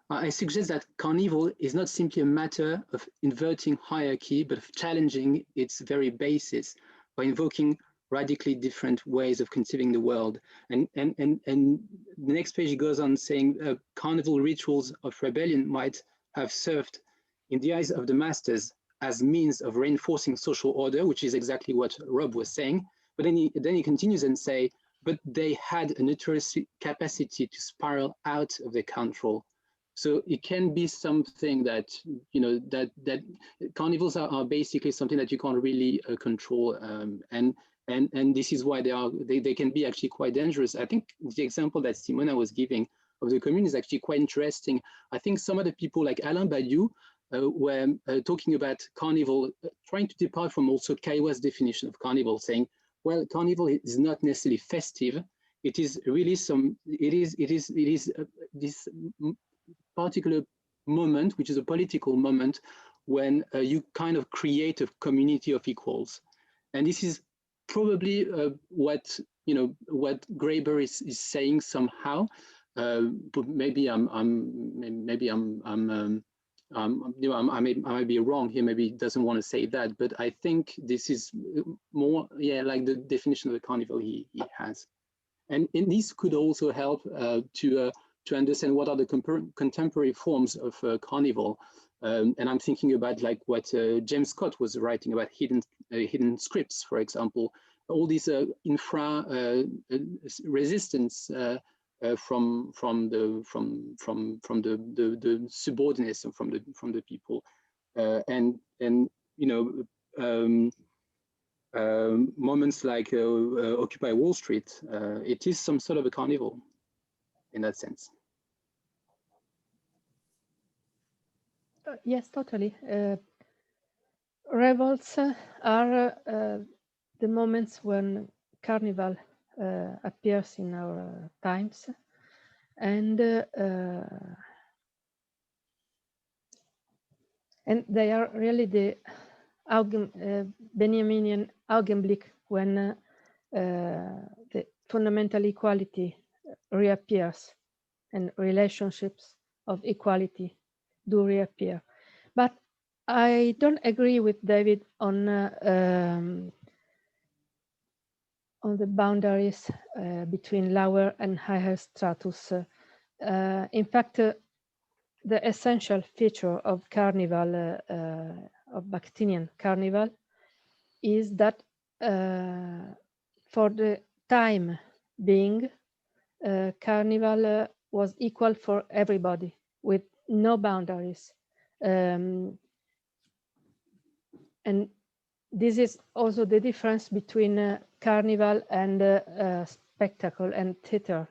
I suggest that Carnival is not simply a matter of inverting hierarchy, but of challenging its very basis by invoking radically different ways of conceiving the world. And the next page he goes on saying, carnival rituals of rebellion might have served in the eyes of the masters as means of reinforcing social order, which is exactly what Rob was saying. But then he continues and say, but they had a notorious capacity to spiral out of their control. So it can be something that, you know, that carnivals are basically something that you can't really control, and this is why they can be actually quite dangerous. I think the example that Simona was giving of the commune is actually quite interesting. I think some of the people like Alain Badiou were talking about carnival, trying to depart from also Kaiwa's definition of carnival, saying, well, carnival is not necessarily festive. It is really this particular moment, which is a political moment, when you kind of create a community of equals. And this is probably what, you know, what Graeber is saying somehow. But maybe I might be wrong here. Maybe he doesn't want to say that, but I think this is more, yeah, like the definition of the carnival he has. And this could also help to understand what are the contemporary forms of carnival. And I'm thinking about like what James Scott was writing about hidden scripts, for example, all these infra resistance from the subordinates and from the people, and you know, moments like Occupy Wall Street, it is some sort of a carnival in that sense. Yes, totally. Revolts are the moments when carnival appears in our times, and they are really the Benjaminian Augenblick when the fundamental equality reappears and relationships of equality do reappear. But I don't agree with David on the boundaries between lower and higher status. In fact, the essential feature of carnival, of Bakhtinian carnival, is that for the time being, carnival was equal for everybody with no boundaries. And this is also the difference between carnival and spectacle and theater.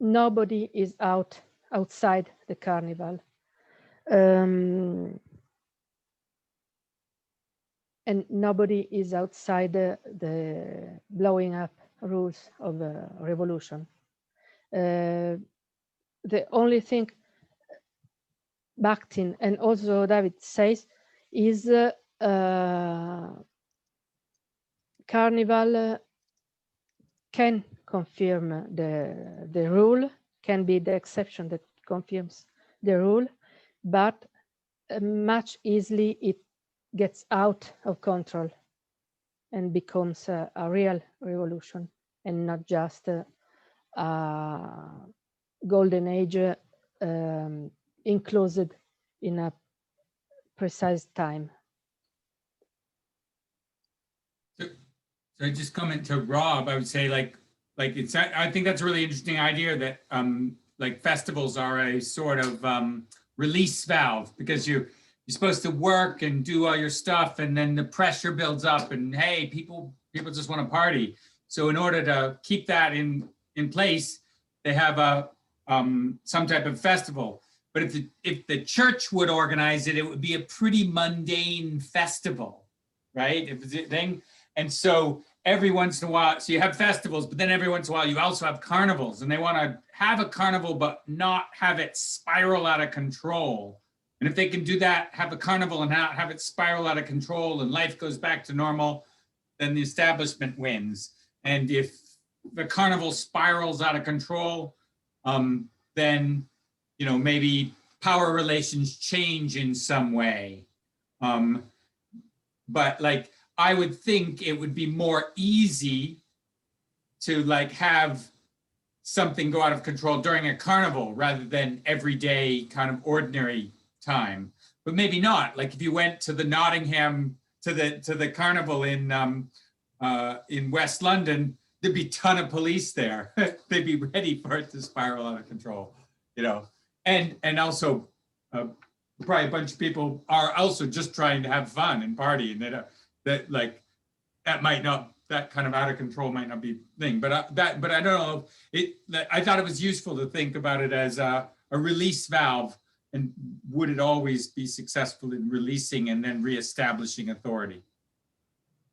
Nobody is outside the carnival. And nobody is outside the blowing up rules of the revolution. The only thing Bakhtin and also David says is carnival can confirm the rule, can be the exception that confirms the rule, but much easily it gets out of control and becomes a real revolution and not just a golden age enclosed in a precise time. So just comment to Rob, I would say like it's, I think that's a really interesting idea that like festivals are a sort of release valve, because you're supposed to work and do all your stuff, and then the pressure builds up and hey, people just want to party. So in order to keep that in place, they have a some type of festival. But if the church would organize it, it would be a pretty mundane festival, right? If it's a thing. And so every once in a while, so you have festivals, but then every once in a while you also have carnivals, and they want to have a carnival but not have it spiral out of control. And if they can do that, have a carnival and not have it spiral out of control and life goes back to normal, then the establishment wins. And if the carnival spirals out of control, then, you know, maybe power relations change in some way. But like, I would think it would be more easy to like have something go out of control during a carnival rather than everyday kind of ordinary time. But maybe not. Like if you went to the Nottingham, to the carnival in West London, there'd be a ton of police there. They'd be ready for it to spiral out of control, you know. And also probably a bunch of people are also just trying to have fun and party, and that like that might not, that kind of out of control might not be a thing. But I don't know. I thought it was useful to think about it as a release valve, and would it always be successful in releasing and then reestablishing authority?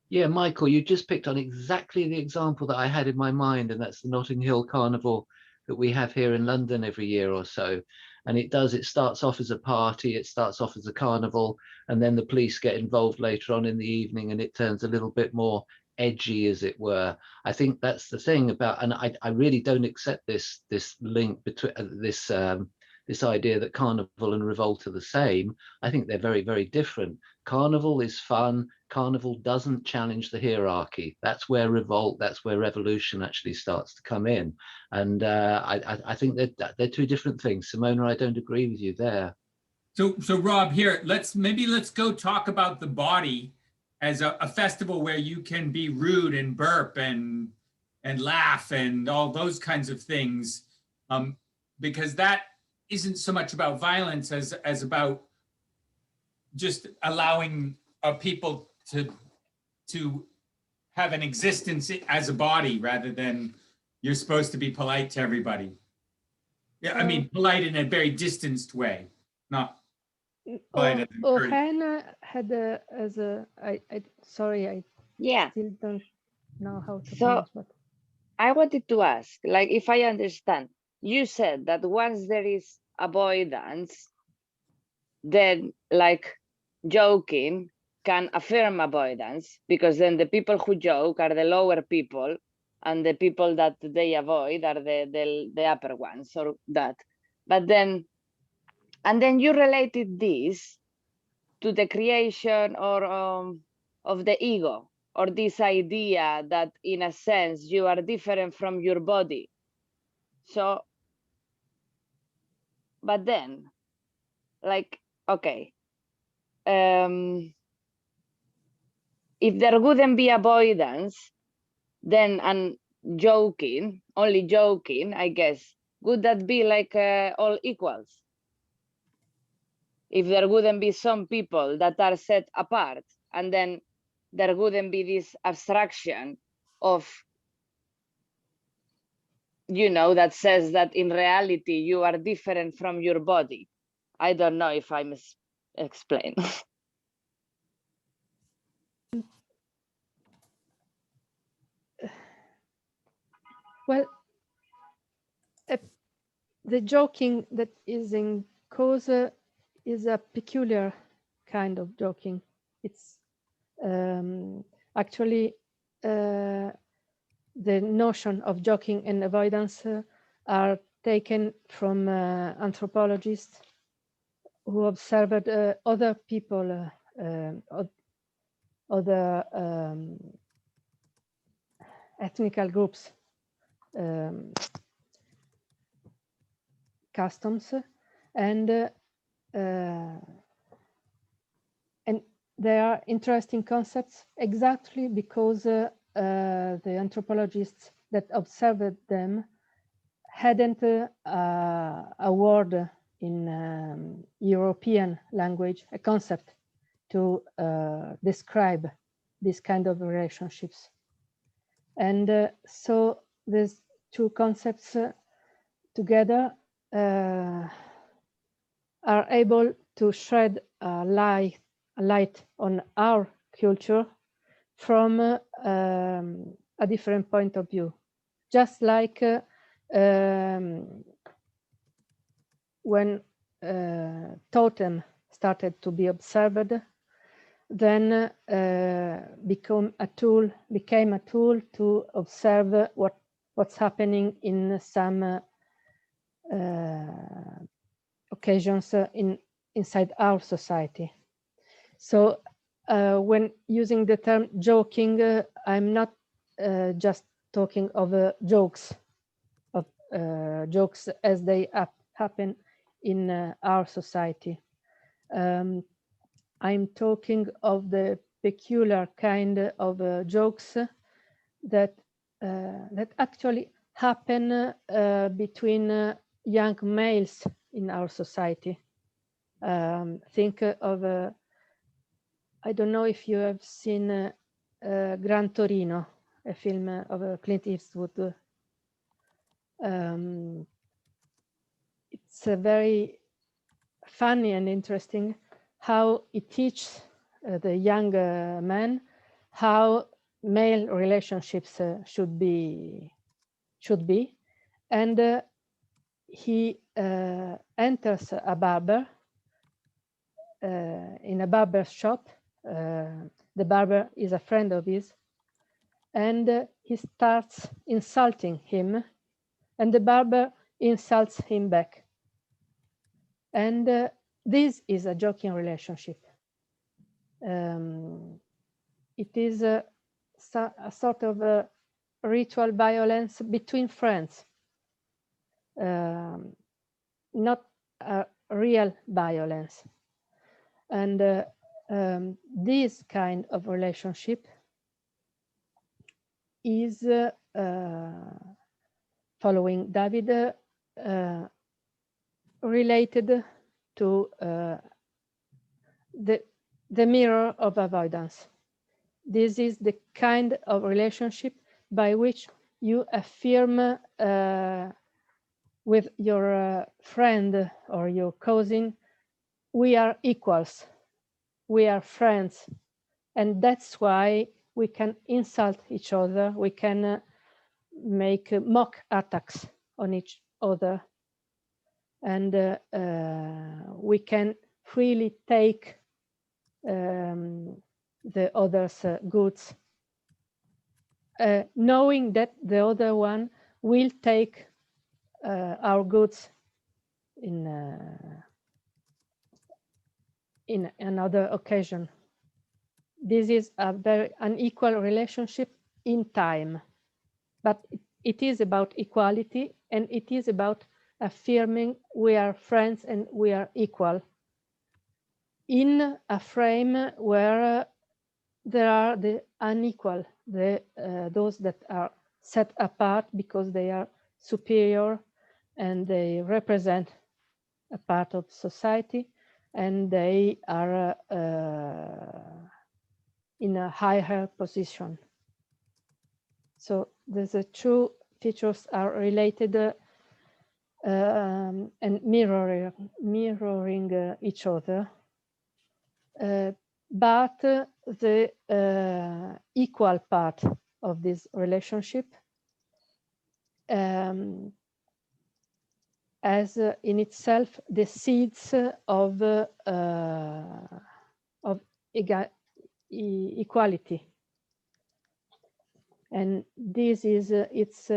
Yeah, Michael, you just picked on exactly the example that I had in my mind, and that's the Notting Hill Carnival that we have here in London every year or so. And it starts off as a party, it starts off as a carnival, and then the police get involved later on in the evening, and it turns a little bit more edgy, as it were. I think that's the thing about, and I really don't accept this link between this idea that carnival and revolt are the same. I think they're very, very different. Carnival is fun. Carnival doesn't challenge the hierarchy. That's where revolt, that's where revolution actually starts to come in. And I think that they're two different things. Simona, I don't agree with you there. So Rob, here, let's go talk about the body as a festival where you can be rude and burp and laugh and all those kinds of things, because that isn't so much about violence as about just allowing people to have an existence as a body rather than you're supposed to be polite to everybody. Yeah, I mean, polite in a very distanced way, not polite. Owen had sorry, I Yeah. still don't know how to So pronounce, but I wanted to ask, like, if I understand, you said that once there is avoidance, then like joking can affirm avoidance, because then the people who joke are the lower people and the people that they avoid are the upper ones, or that. But then, and then you related this to the creation or of the ego, or this idea that in a sense you are different from your body. So, but then, like, okay, if there wouldn't be avoidance, then, and joking, only joking, I guess, would that be like all equals? If there wouldn't be some people that are set apart, and then there wouldn't be this abstraction of, you know, that says that in reality you are different from your body. I don't know if I'm explaining. well, the joking that is in cause is a peculiar kind of joking. It's actually the notion of joking and avoidance are taken from anthropologists who observed other people, other ethnical groups, customs, and they are interesting concepts exactly because the anthropologists that observed them hadn't a word in European language, a concept to describe this kind of relationships. And so these two concepts together are able to shed a light on our culture from a different point of view. Just like when totem started to be observed, then became a tool to observe what's happening in some occasions inside our society. So when using the term joking, I'm not just talking of jokes as they happen in our society. I'm talking of the peculiar kind of jokes that actually happen between young males in our society. Think of I don't know if you have seen Gran Torino, a film of Clint Eastwood. It's a very funny and interesting how it teaches the young man how male relationships should be, and he enters a barber in a barber shop. The barber is a friend of his, and he starts insulting him, and the barber insults him back. And this is a joking relationship. It is a sort of ritual violence between friends, not a real violence. And this kind of relationship is, following David, related to the mirror of avoidance. This is the kind of relationship by which you affirm with your friend or your cousin, we are equals, we are friends, and that's why we can insult each other, we can make mock attacks on each other, and we can freely take the other's goods, knowing that the other one will take our goods in another occasion. This is a very unequal relationship in time, but it is about equality, and it is about affirming we are friends and we are equal in a frame where there are the unequal, those that are set apart because they are superior and they represent a part of society, and they are in a higher position. So the two features are related and mirroring each other. But the equal part of this relationship as in itself the seeds of equality, and this is its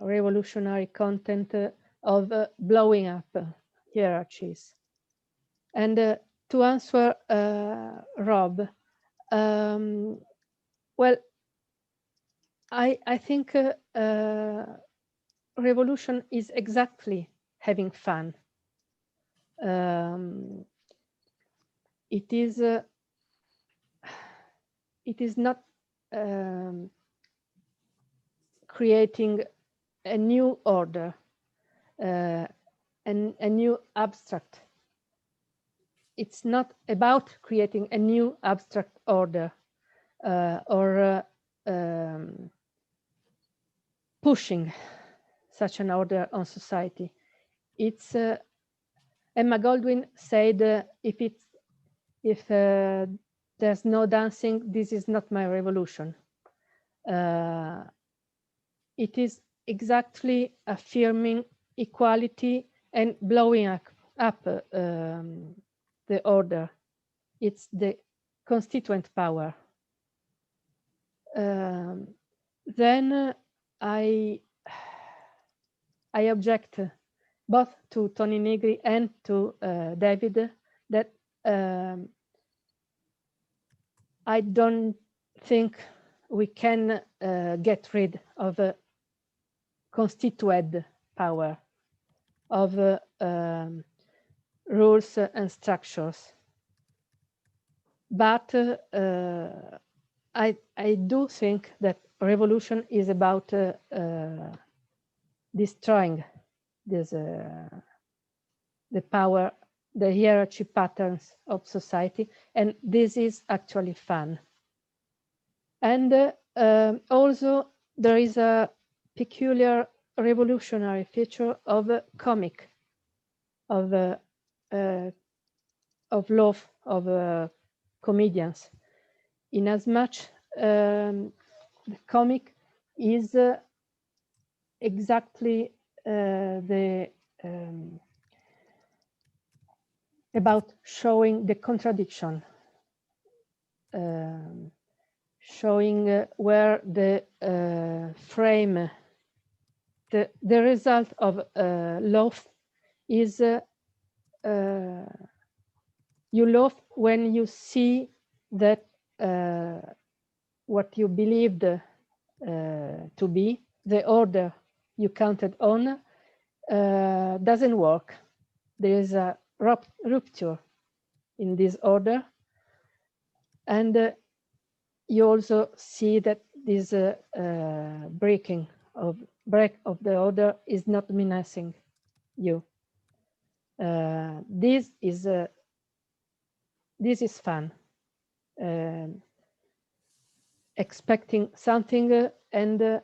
revolutionary content of blowing up hierarchies. And to answer Rob, well, I think revolution is exactly having fun. It is not creating a new order and a new abstract. It's not about creating a new abstract order or pushing such an order on society. It's Emma Goldwyn said if there's no dancing, this is not my revolution. It is exactly affirming equality and blowing up the order. It's the constituent power. Then I object both to Tony Negri and to David that I don't think we can get rid of a constituted power of rules and structures. But I do think that revolution is about destroying this, the power, the hierarchy patterns of society, and this is actually fun. And also there is a peculiar revolutionary feature of a comic, of love of comedians, in as much the comic is exactly about showing the contradiction, showing where the frame, the result of love is you love when you see that what you believed to be the order you counted on doesn't work. There is a rupture in this order, and you also see that this break of the order is not menacing you. This is fun. Expecting something and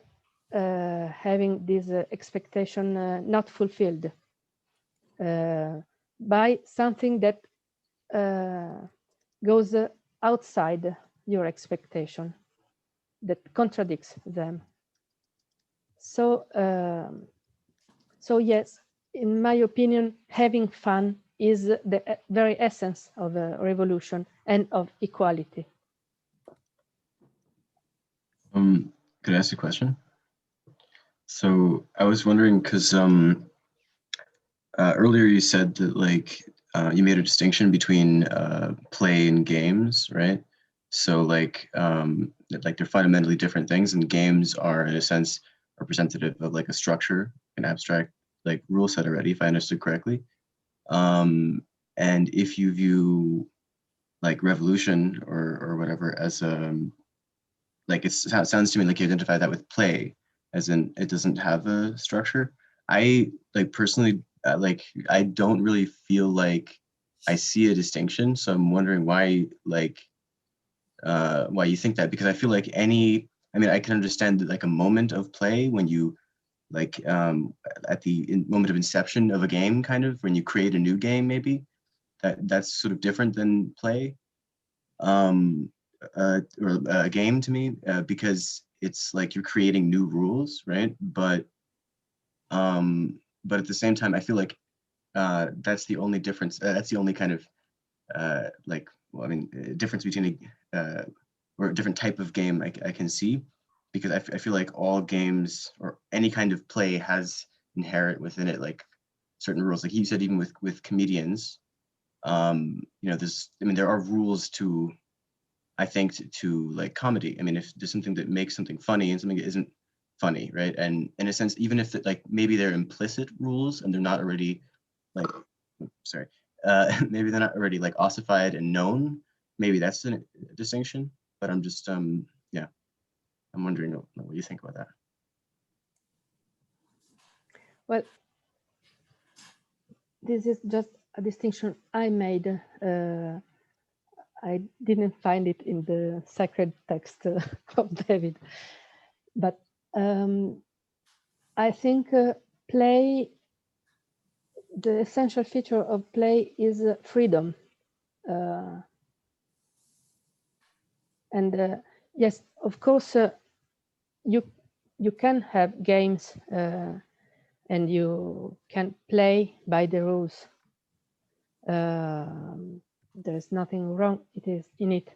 having this expectation not fulfilled by something that goes outside your expectation, that contradicts them. So, so yes, in my opinion, having fun is the very essence of a revolution and of equality. Could I ask a question? So I was wondering, because earlier you said that like you made a distinction between play and games, right? So like they're fundamentally different things, and games are in a sense representative of like a structure, an abstract like rule set already, if I understood correctly. And if you view like revolution or whatever as like it sounds to me like you identify that with play, as in it doesn't have a structure. I like personally like I don't really feel like I see a distinction, so I'm wondering why like why you think that, because I feel like I mean I can understand like a moment of play when you like at the moment of inception of a game, kind of when you create a new game, maybe that's sort of different than play. Or a game to me, because it's like you're creating new rules, right? But at the same time, I feel like that's the only difference. That's the only kind of like, well, I mean, difference between or a different type of game I can see, because I feel like all games or any kind of play has inherent within it like certain rules. Like you said, even with comedians, you know, there are rules to, I think, to like comedy. I mean, if there's something that makes something funny and something that isn't funny, right? And in a sense, even if like maybe they're implicit rules and they're not already like, sorry, maybe they're not already like ossified and known, maybe that's a distinction. But I'm just, yeah, I'm wondering what you think about that. Well, this is just a distinction I made. I didn't find it in the sacred text of David, but I think play, the essential feature of play is freedom. And yes, of course, you can have games and you can play by the rules. There's nothing wrong in it,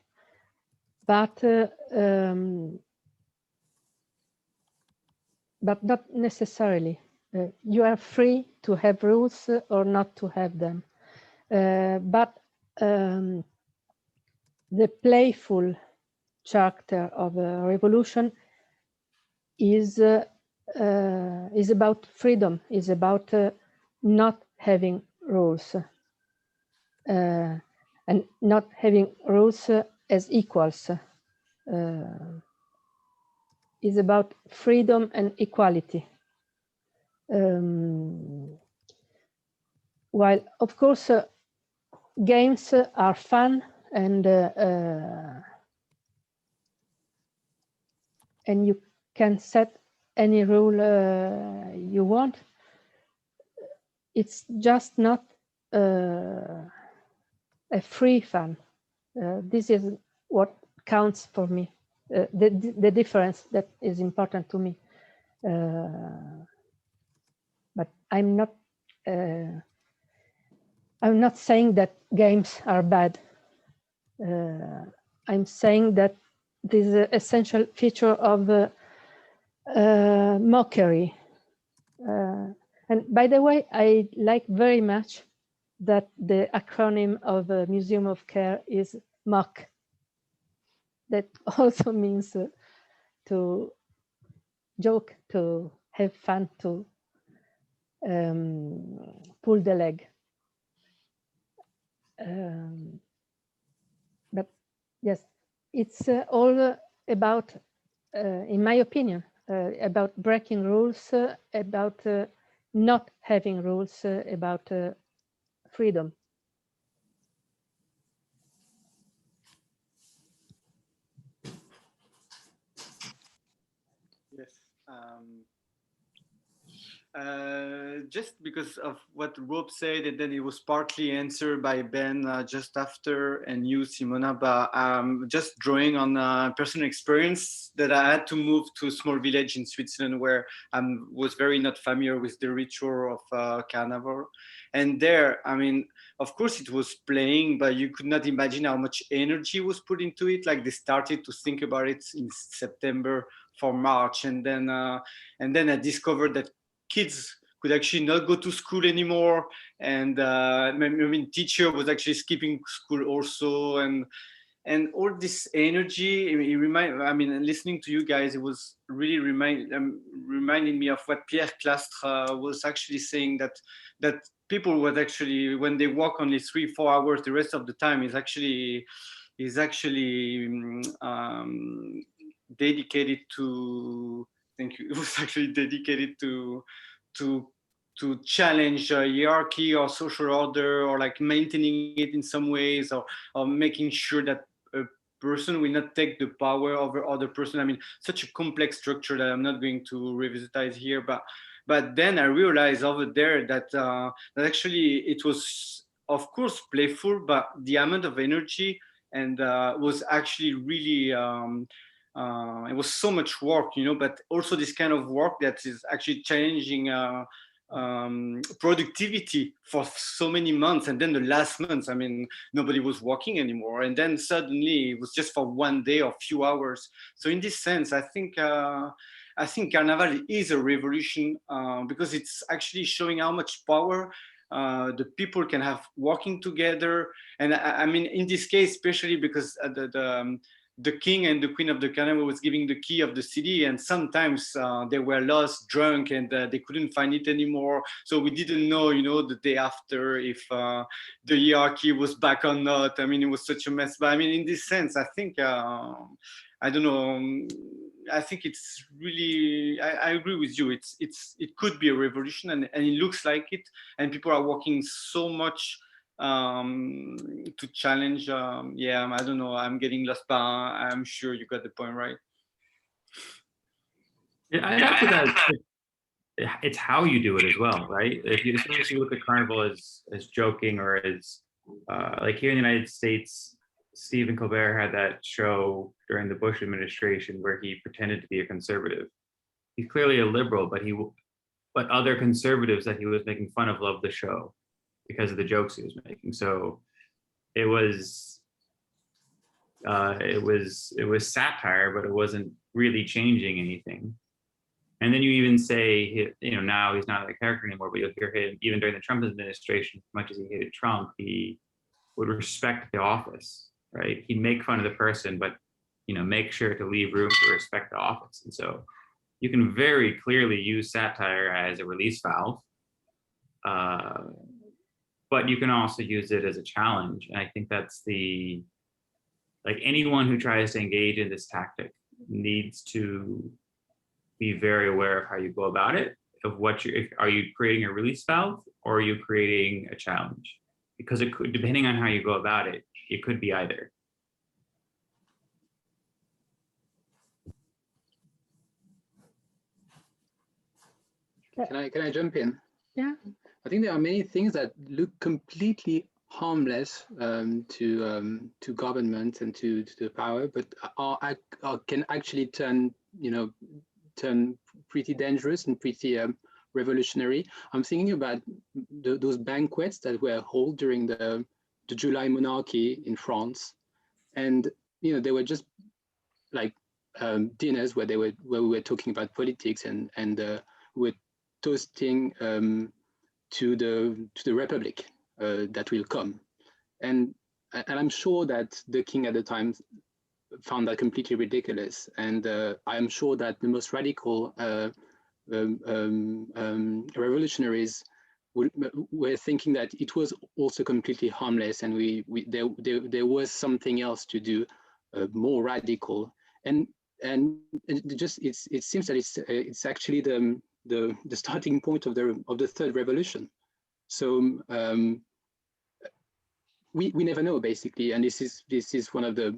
but not necessarily. You are free to have rules or not to have them. But the playful character of a revolution is about freedom, is about not having rules, and not having rules as equals. Is about freedom and equality. While of course games are fun and you can set any rule you want, it's just not a free fun. This is what counts for me. The difference that is important to me. But I'm not saying that games are bad. I'm saying that this is an essential feature of mockery. And by the way, I like very much that the acronym of the Museum of Care is MOC. That also means to joke, to have fun, to pull the leg. But yes, it's all about, in my opinion, about breaking rules, about not having rules, about freedom. Yes. Just because of what Rob said, and then it was partly answered by Ben just after, and you, Simona, but just drawing on personal experience that I had to move to a small village in Switzerland where I was very not familiar with the ritual of Carnival. And there, I mean, of course it was playing, but you could not imagine how much energy was put into it. Like they started to think about it in September for March. And then I discovered that kids could actually not go to school anymore, and I mean, teacher was actually skipping school also, and all this energy. I mean, listening to you guys, it was really reminding me of what Pierre Clastre was actually saying, that people would actually, when they walk only 3-4 hours, the rest of the time is actually dedicated to. Thank you. It was actually dedicated to challenge hierarchy or social order, or like maintaining it in some ways, or making sure that a person will not take the power over other person. I mean, such a complex structure that I'm not going to revisit here, but then I realized over there that that actually it was, of course, playful, but the amount of energy and was actually really it was so much work, but also this kind of work that is actually challenging productivity for so many months. And then the last months, I mean, nobody was working anymore. And then suddenly it was just for one day or few hours. So in this sense, I think Carnival is a revolution because it's actually showing how much power the people can have working together. And I mean, in this case, especially because the king and the queen of the carnival was giving the key of the city, and sometimes they were lost, drunk, and they couldn't find it anymore. So we didn't know, the day after if the hierarchy was back or not. I mean, it was such a mess. But I mean, in this sense, I think, I don't know. I think it's really. I agree with you. It could be a revolution, and it looks like it. And people are working so much to challenge. Yeah, I don't know. I'm getting lost, but I'm sure you got the point right. Yeah, I add to that. It's how you do it as well, right? If you look at Carnival as joking, or as like here in the United States, Stephen Colbert had that show during the Bush administration where he pretended to be a conservative. He's clearly a liberal, but other conservatives that he was making fun of loved the show because of the jokes he was making. So it was satire, but it wasn't really changing anything. And then you even say, now he's not a character anymore, but you'll hear him even during the Trump administration, as much as he hated Trump, he would respect the office, right? He'd make fun of the person, but make sure to leave room to respect the office. And so you can very clearly use satire as a release valve, but you can also use it as a challenge. And I think that's anyone who tries to engage in this tactic needs to be very aware of how you go about it, of are you creating a release valve or are you creating a challenge? Because it could, depending on how you go about it, it could be either. Can I jump in? Yeah. I think there are many things that look completely harmless to government and to the power, but can actually turn pretty dangerous and pretty revolutionary. I'm thinking about those banquets that were held during the July monarchy in France, and they were just like dinners where we were talking about politics and we were toasting to the Republic that will come, and I'm sure that the king at the time found that completely ridiculous, and I'm sure that the most radical revolutionaries were thinking that it was also completely harmless, and there was something else to do, more radical, and it seems that it's actually the starting point of the third revolution. So we never know, basically, and this is one of the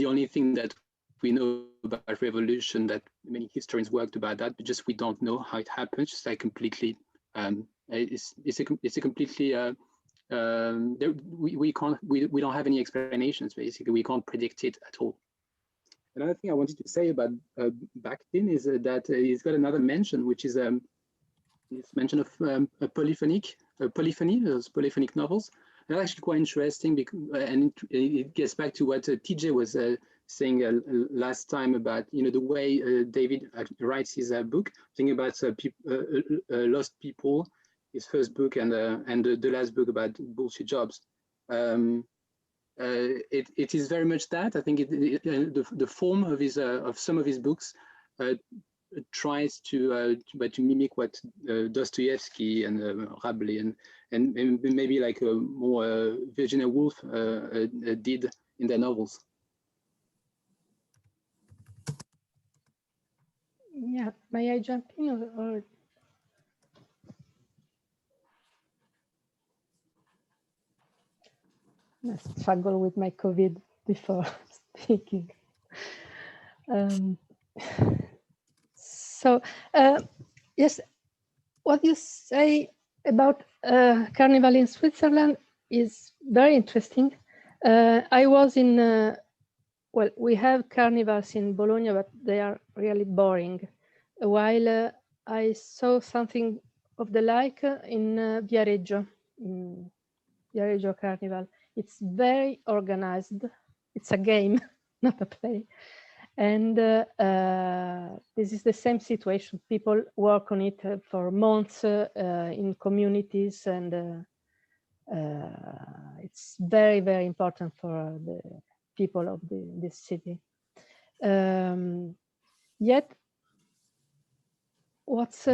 only thing that we know about revolution, that many historians worked about that, but just we don't know how it happens. Just like completely, it's a completely we don't have any explanations. Basically, we can't predict it at all. Another thing I wanted to say about Bakhtin is that he's got another mention, which is his mention of polyphony, those polyphonic novels. That's actually quite interesting, because, and it gets back to what TJ was saying last time about the way David writes his book, thinking about lost people, his first book, and the last book about bullshit jobs. It is very much that. I think the form of some of his books tries to mimic what Dostoevsky and Rabelais and maybe like more Virginia Woolf did in their novels. Yeah, may I jump in or? I struggle with my COVID before speaking. So yes, what you say about Carnival in Switzerland is very interesting. I was in, well, we have carnivals in Bologna, but they are really boring. While I saw something of the like in Viareggio Carnival. It's very organized. It's a game, not a play. And this is the same situation. People work on it for months in communities, and it's very, very important for the people of this city. Yet, what's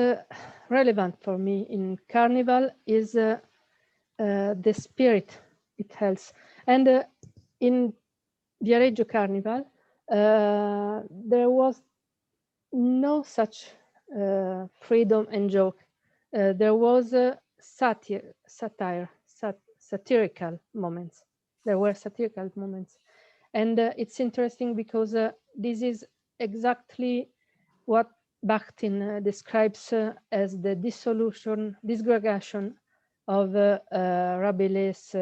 relevant for me in Carnival is the spirit it has. And in Viareggio Carnival, there was no such freedom and joke. There was satirical moments. There were satirical moments. And it's interesting because this is exactly what Bakhtin describes as the disgregation of Rabelais'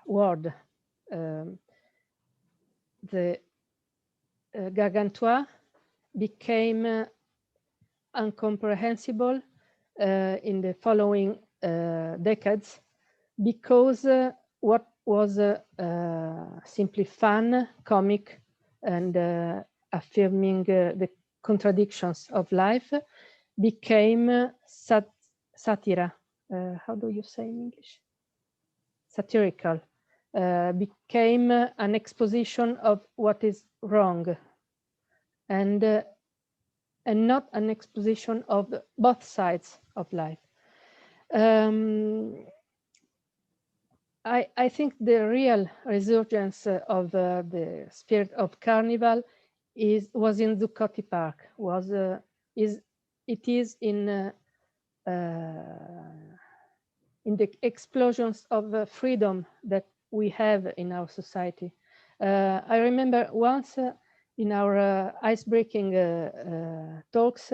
word. The Gargantua became incomprehensible in the following decades, because what was simply fun, comic, and affirming the contradictions of life became satira. How do you say in English? Satirical. Became an exposition of what is wrong, and not an exposition of both sides of life. I think the real resurgence of the spirit of Carnival was in Zuccotti Park. It is in the explosions of freedom that we have in our society. I remember once in our ice-breaking talks,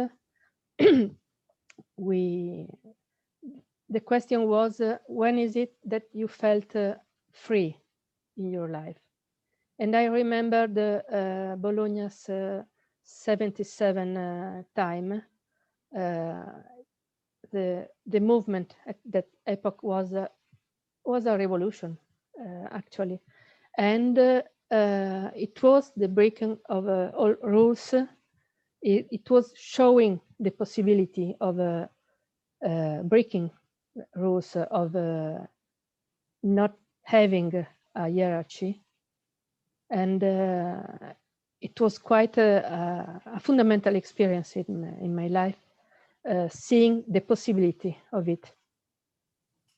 the question was, when is it that you felt free in your life? And I remember the Bologna's 77 time. The movement at that epoch was a revolution, actually, and it was the breaking of all rules. It was showing the possibility of breaking rules, of not having a hierarchy, and it was quite a fundamental experience in my life, seeing the possibility of it.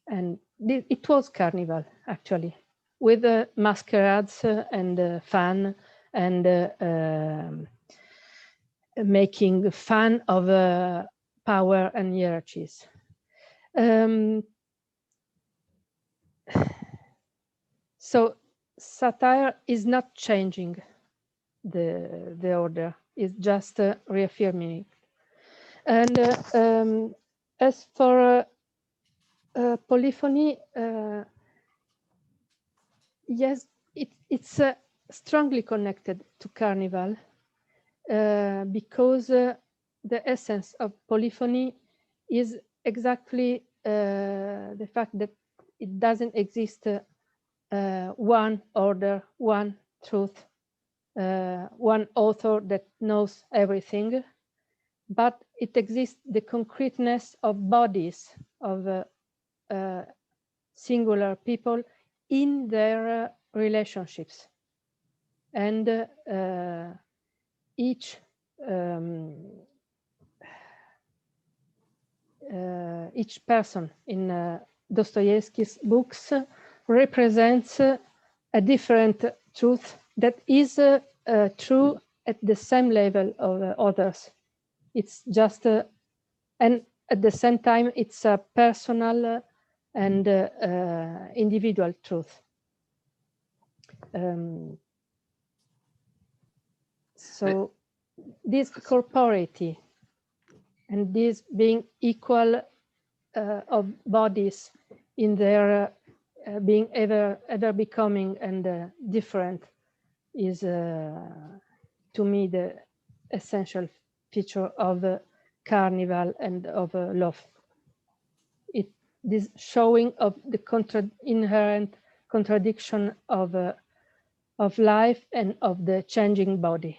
And it was Carnival, actually, with masquerades and fun, and making fun of power and hierarchies. So satire is not changing the order, it's just reaffirming it. And as for polyphony, yes, it's strongly connected to Carnival, because the essence of polyphony is exactly the fact that it doesn't exist one order, one truth, one author that knows everything, but it exists the concreteness of bodies, of singular people in their relationships. And each person in Dostoevsky's books represents a different truth that is true at the same level of others. It's just, and at the same time, it's a personal and individual truth. So this corporeity and this being equal of bodies in their being ever becoming and different is, to me, the essential feature of Carnival and of love. This showing of the inherent contradiction of life and of the changing body.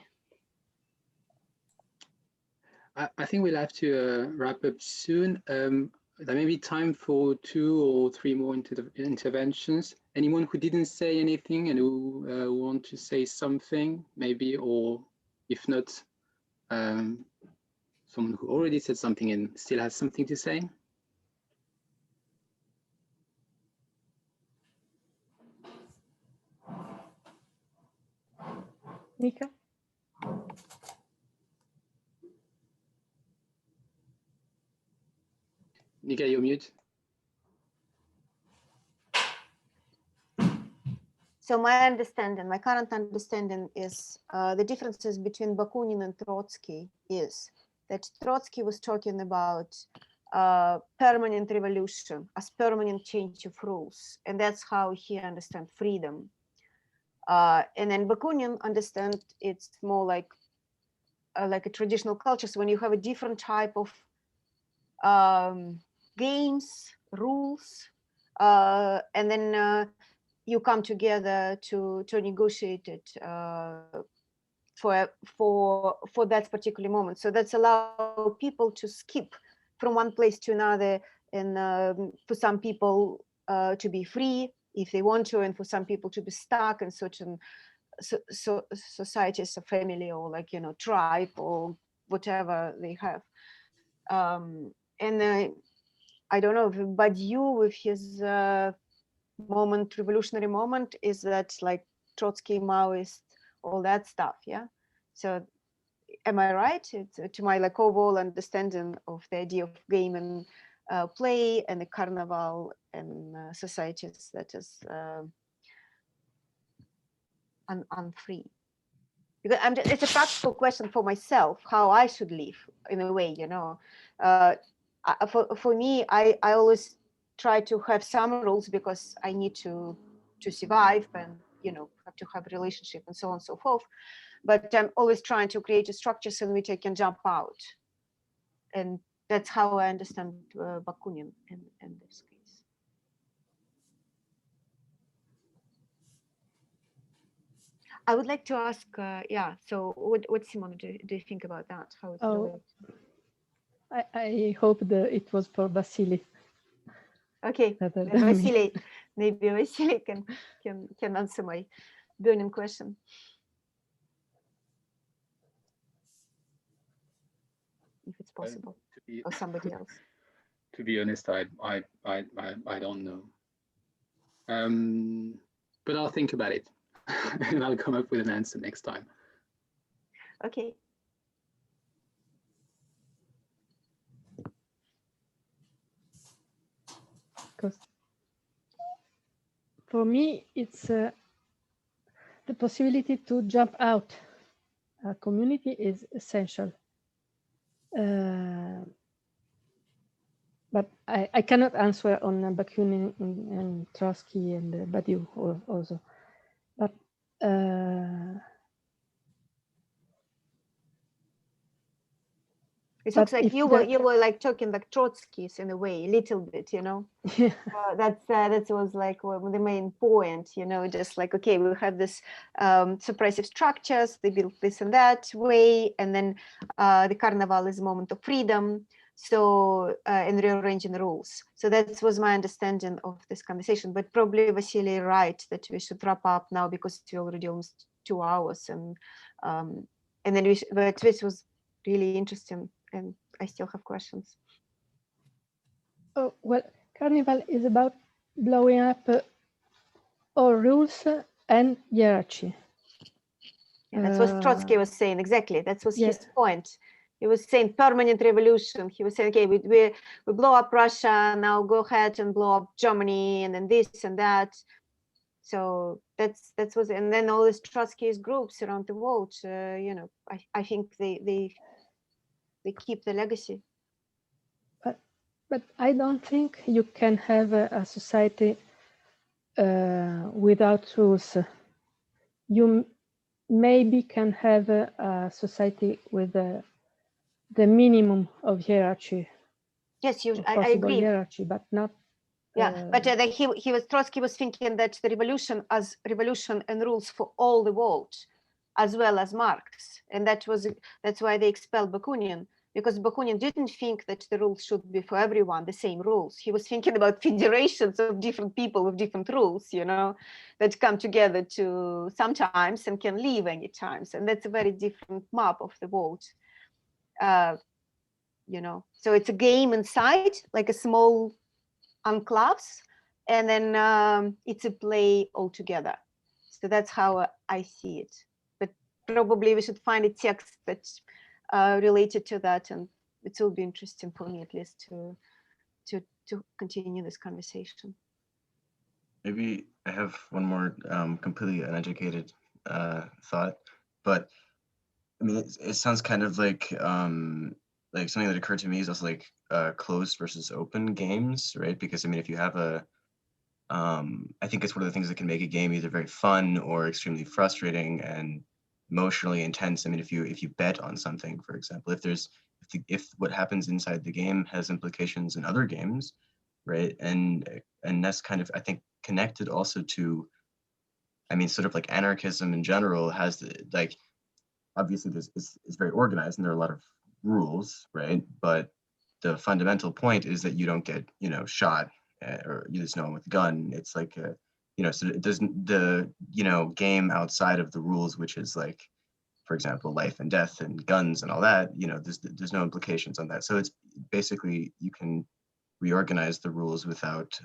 I think we'll have to wrap up soon. There may be time for 2 or 3 more interventions. Anyone who didn't say anything and who want to say something, maybe, or if not, someone who already said something and still has something to say? Mika? Nika, you're mute. So my understanding, my current understanding is the differences between Bakunin and Trotsky is that Trotsky was talking about permanent revolution, as permanent change of rules. And that's how he understands freedom. And then Bakhtin understand it's more like a traditional culture. So when you have a different type of games, rules, and then you come together to negotiate it for that particular moment. So that's allow people to skip from one place to another, and for some people to be free if they want to, and for some people to be stuck in certain societies, a family, or like, you know, tribe, or whatever they have. And I don't know, but you with his moment, revolutionary moment, is that like Trotsky, Maoist, all that stuff, yeah? So am I right? It's, to my like overall understanding of the idea of game and play and the carnival and societies that is unfree. Because it's a practical question for myself, how I should live in a way, you know. For me, I always try to have some rules because I need to survive, and, you know, have to have a relationship and so on and so forth. But I'm always trying to create structures in which I can jump out. And that's how I understand Bakhtin in this case. I would like to ask, yeah, so what Simona, do you think about that? How it's related? I hope that it was for Vasily. Okay, Vasily, maybe Vasily can answer my burning question. If it's possible, or somebody else. To be honest, I don't know. But I'll think about it, and I'll come up with an answer next time. Okay. Because for me, it's the possibility to jump out. A community is essential. But I cannot answer on Bakhtin and Trotsky and Badiou also. But it looks like you were like talking like Trotskys in a way, a little bit, you know. Yeah. That was like the main point, you know, just like, okay, we have this suppressive structures, they built this and that way, and then the carnival is a moment of freedom. So and rearranging the rules. So that was my understanding of this conversation. But probably Vasily right that we should wrap up now because it's already almost 2 hours, and then but this was really interesting, and I still have questions. Oh well, Carnival is about blowing up all rules and hierarchy. Yeah, that's what Trotsky was saying. Exactly, that was his Yeah. point. He was saying permanent revolution. He was saying, okay, we blow up Russia, now go ahead and blow up Germany, and then this and that. So that was, and then all these Trotskyist groups around the world, you know, I think they keep the legacy. But I don't think you can have a society without rules. You maybe can have a society with the minimum of hierarchy. Yes, I agree. Hierarchy, but not. Yeah, but Trotsky was thinking that the revolution as revolution and rules for all the world, as well as Marx, and that's why they expelled Bakhtin, because Bakhtin didn't think that the rules should be for everyone the same rules. He was thinking about federations of different people with different rules, you know, that come together to sometimes and can leave any times, and that's a very different map of the world. You know, so it's a game inside, like a small enclaves, and then it's a play altogether. So that's how I see it. But probably we should find a text that's related to that, and it will be interesting for me at least to continue this conversation. Maybe I have one more completely uneducated thought, but I mean, it sounds kind of like something that occurred to me is also like closed versus open games, right? Because I mean, if you have a, I think it's one of the things that can make a game either very fun or extremely frustrating and emotionally intense. I mean, if you bet on something, for example, if what happens inside the game has implications in other games, right? And that's kind of, I think, connected also to, I mean, sort of like anarchism in general has the, like, obviously this is very organized and there are a lot of rules, right? But the fundamental point is that you don't get, you know, shot or there's no one with a gun. It's like, you know, so it doesn't, the, you know, game outside of the rules, which is like, for example, life and death and guns and all that, you know, there's no implications on that. So it's basically, you can reorganize the rules without,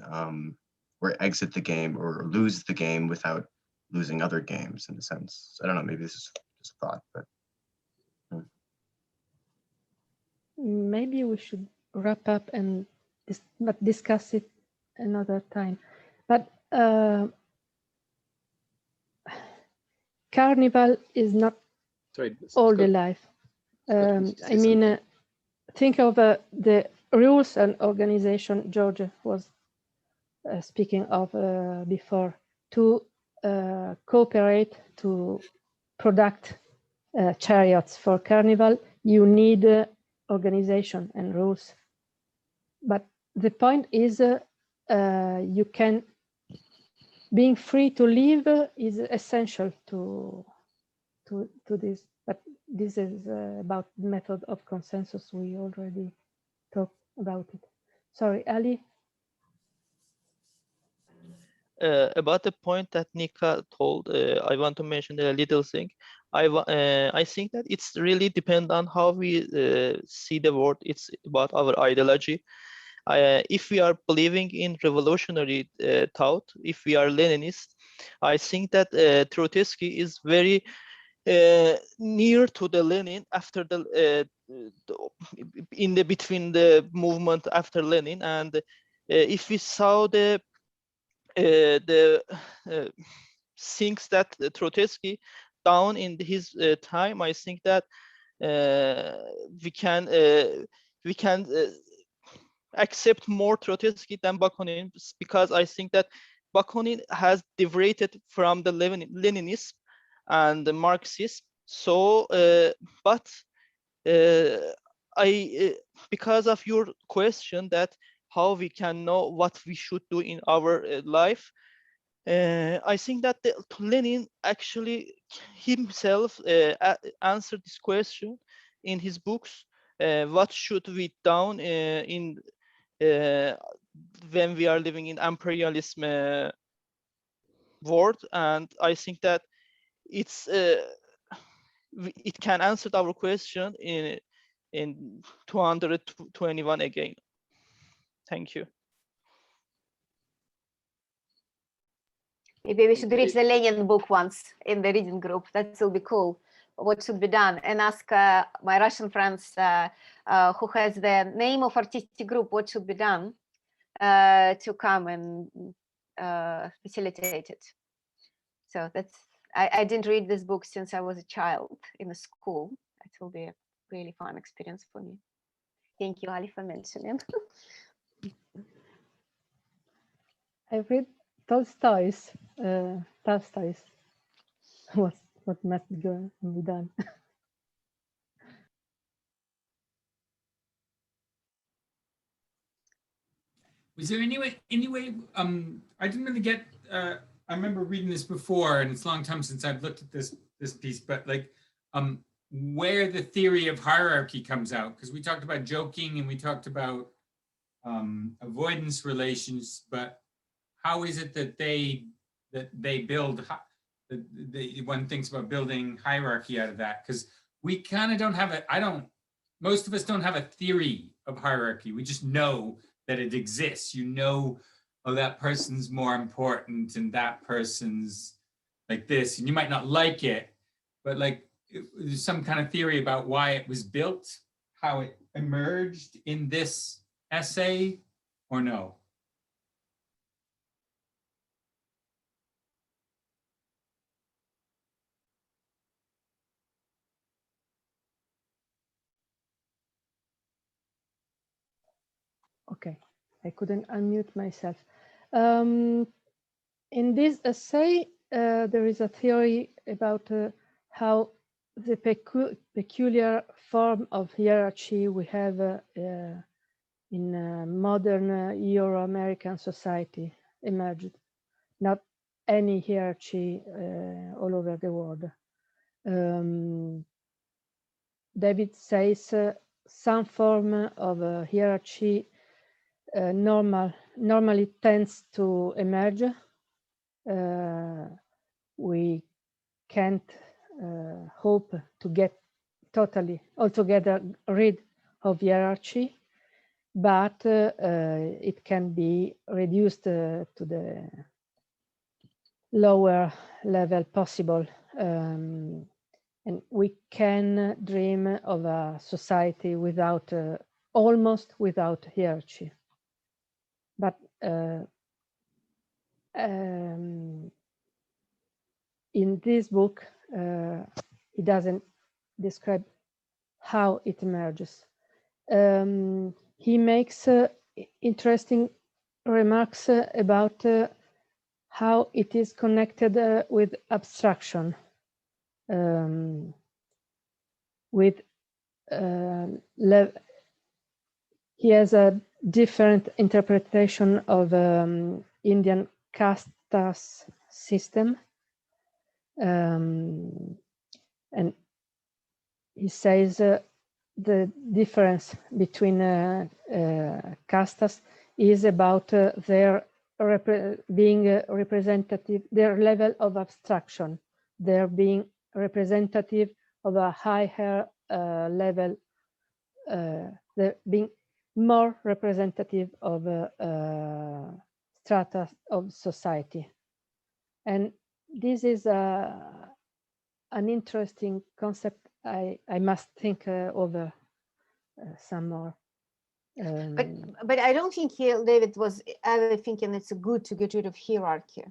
or exit the game or lose the game without losing other games in a sense. I don't know, maybe this is just a thought, but. Maybe we should wrap up and discuss it another time. But Carnival is not Sorry, all Scott, the life. Scott, I mean, think of the rules and organization George was speaking of before, to cooperate to product chariots for Carnival. You need organization and rules. But the point is, you can, being free to live is essential to this. But this is about method of consensus. We already talked about it. Sorry, Ali. About the point that Nika told, I want to mention a little thing. I think that it's really depend on how we see the world. It's about our ideology. If we are believing in revolutionary thought, if we are Leninist, I think that Trotsky is very near to the Lenin after between the movement after Lenin, and if we saw the things that Trotsky down in his time, I think that we can accept more Trotsky than Bakunin, because I think that Bakunin has deviated from the Leninism and the Marxism. So, but because of your question that how we can know what we should do in our life, I think that Lenin actually himself answered this question in his books. What should we do in when we are living in imperialism world? And I think that it's it can answer our question in 221 again. Thank you. Maybe we should read the Lenin book once in the reading group. That will be cool. What should be done? And ask my Russian friends who has the name of artistic group, what should be done to come and facilitate it. So that's, I didn't read this book since I was a child in a school. It will be a really fun experience for me. Thank you, Ali, for mentioning. I read Tolstoy's what must be done. Was there any way, I didn't really get, I remember reading this before, and it's a long time since I've looked at this piece, but like where the theory of hierarchy comes out, because we talked about joking and we talked about avoidance relations, but how is it that they build, one thinks about building hierarchy out of that? Because we kind of don't have most of us don't have a theory of hierarchy. We just know that it exists. You know, oh, that person's more important and that person's like this, and you might not like it, but like there's some kind of theory about why it was built, how it emerged in this essay, or no? I couldn't unmute myself. In this essay, there is a theory about how the peculiar form of hierarchy we have in modern Euro-American society emerged. Not any hierarchy all over the world. David says some form of hierarchy normally tends to emerge. We can't hope to get totally altogether rid of hierarchy, but it can be reduced to the lower level possible. And we can dream of a society without, almost without hierarchy. But in this book, he doesn't describe how it emerges. He makes interesting remarks about how it is connected with abstraction, he has a different interpretation of Indian castas system, and he says the difference between castas is about their being representative, their level of abstraction, their being representative of a higher level, they're being more representative of strata of society. And this is an interesting concept I must think over some more. But I don't think David was ever thinking it's good to get rid of hierarchy,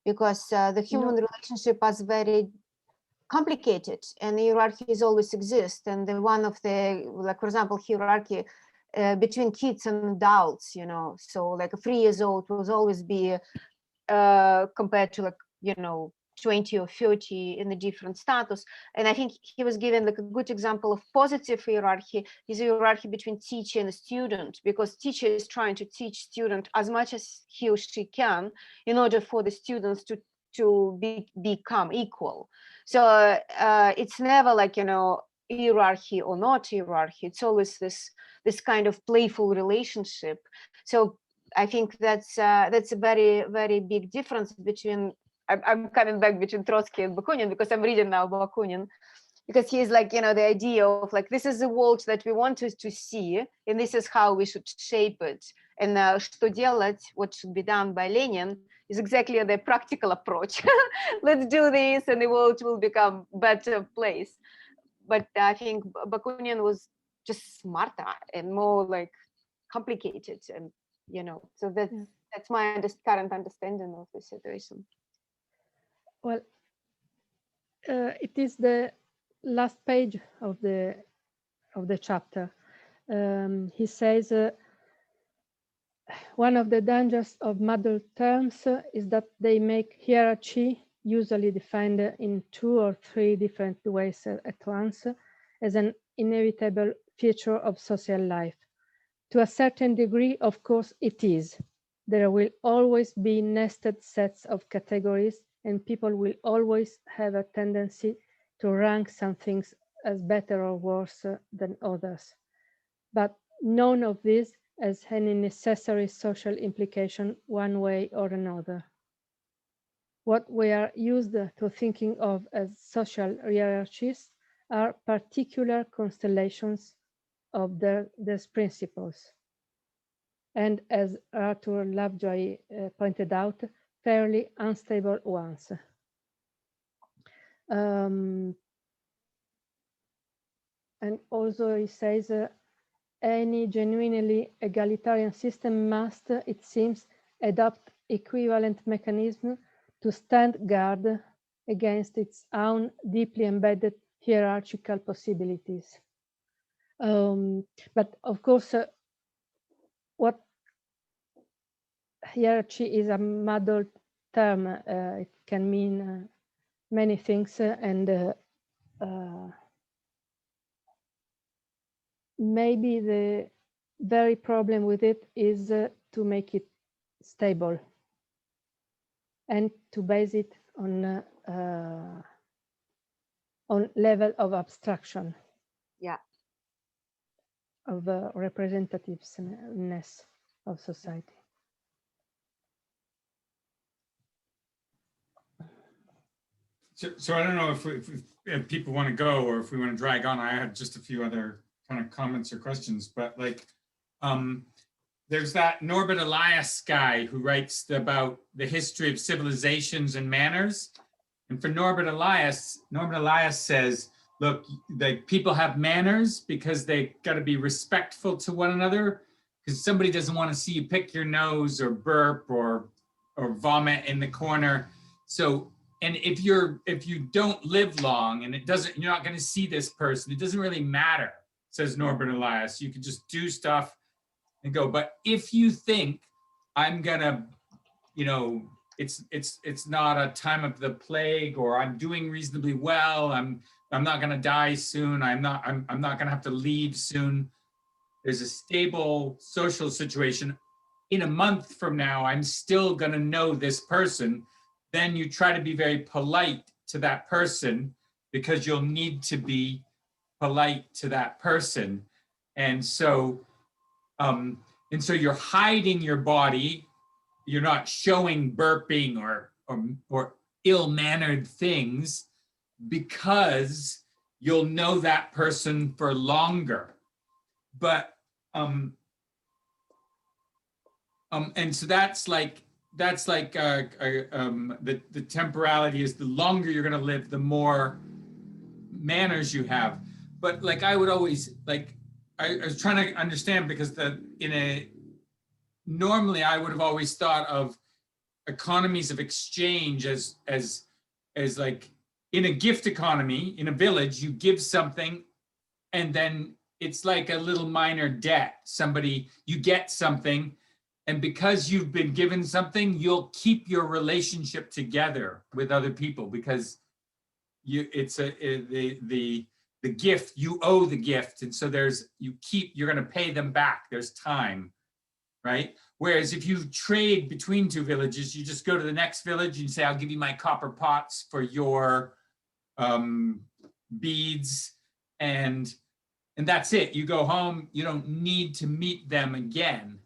because the human relationship was very complicated and hierarchies always exist. And the one of the, like, for example, hierarchy between kids and adults, you know, so like a 3 years old will always be compared to, like, you know, 20 or 30 in a different status. And I think he was given like a good example of positive hierarchy is a hierarchy between teacher and student, because teacher is trying to teach student as much as he or she can in order for the students to become equal. So it's never like, you know, hierarchy or not hierarchy. It's always this kind of playful relationship. So I think that's a very, very big difference between, I'm coming back between Trotsky and Bakunin, because I'm reading now Bakunin, because he's like, you know, the idea of like, this is the world that we want to see, and this is how we should shape it. And что делать, what should be done by Lenin, is exactly the practical approach. Let's do this and the world will become a better place. But I think Bakunin was just smarter and more like complicated, and, you know, so that's my current understanding of the situation. Well, it is the last page of the chapter. He says one of the dangers of model terms is that they make hierarchy, usually defined in 2 or 3 different ways at once, as an inevitable feature of social life. To a certain degree, of course, it is. There will always be nested sets of categories, and people will always have a tendency to rank some things as better or worse than others. But none of this has any necessary social implication one way or another. What we are used to thinking of as social hierarchies are particular constellations of these principles. And as Arthur Lovejoy pointed out, fairly unstable ones. And also he says, any genuinely egalitarian system must, it seems, adopt equivalent mechanisms to stand guard against its own deeply embedded hierarchical possibilities. But of course, what hierarchy is a muddled term. It can mean many things, and maybe the very problem with it is to make it stable and to base it on level of abstraction. Yeah. Of representativeness of society. So I don't know if people want to go or if we want to drag on. I had just a few other kind of comments or questions, but like, there's that Norbert Elias guy who writes about the history of civilizations and manners. And for Norbert Elias says, look, like people have manners because they got to be respectful to one another, because somebody doesn't want to see you pick your nose or burp or vomit in the corner. So, and if you don't live long and you're not going to see this person, it doesn't really matter, says Norbert Elias. You can just do stuff and go. But if you think I'm gonna, it's not a time of the plague, or I'm doing reasonably well, I'm not gonna die soon, I'm not gonna have to leave soon, there's a stable social situation, in a month from now, I'm still gonna know this person, then you try to be very polite to that person because you'll need to be polite to that person. And so you're hiding your body, you're not showing burping or ill-mannered things because you'll know that person for longer. But and so that's like the temporality is the longer you're going to live, the more manners you have. But like I would always like, I was trying to understand, because normally I would have always thought of economies of exchange as like in a gift economy, in a village, you give something and then it's like a little minor debt. You get something, and because you've been given something, you'll keep your relationship together with other people because the gift, you owe the gift. And so you're going to pay them back. There's time, right? Whereas if you trade between two villages, you just go to the next village and you say, I'll give you my copper pots for your beads. And that's it. You go home, you don't need to meet them again.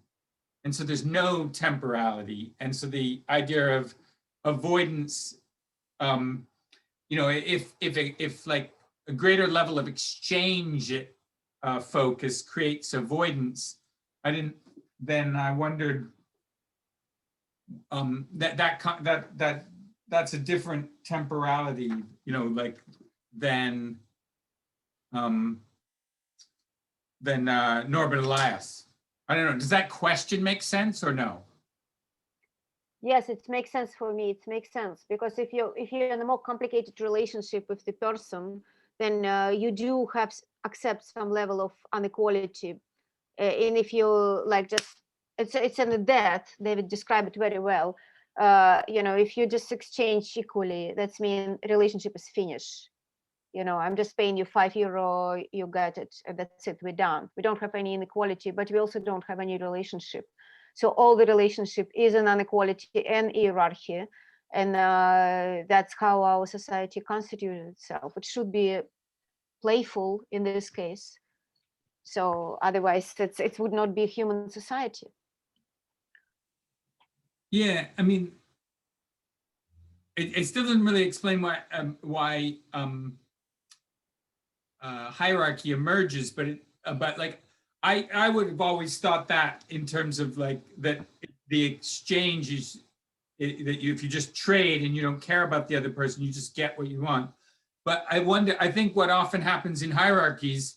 And so there's no temporality. And so the idea of avoidance, if like a greater level of exchange focus creates avoidance, then I wondered that's a different temporality, like than Norbert Elias. I don't know. Does that question make sense or no? Yes, it makes sense for me. It makes sense because if you're in a more complicated relationship with the person, then you do accept some level of inequality. And if you like it's in the death, David described it very well. If you just exchange equally, that means relationship is finished. I'm just paying you €5, you get it, and that's it, we're done. We don't have any inequality, but we also don't have any relationship. So all the relationship is an inequality and hierarchy, and that's how our society constitutes itself. It should be playful in this case. So otherwise, it would not be a human society. Yeah, I mean, it still doesn't really explain why hierarchy emerges, but like I would have always thought that in terms of like that the exchange is that if you just trade and you don't care about the other person, you just get what you want. But I think what often happens in hierarchies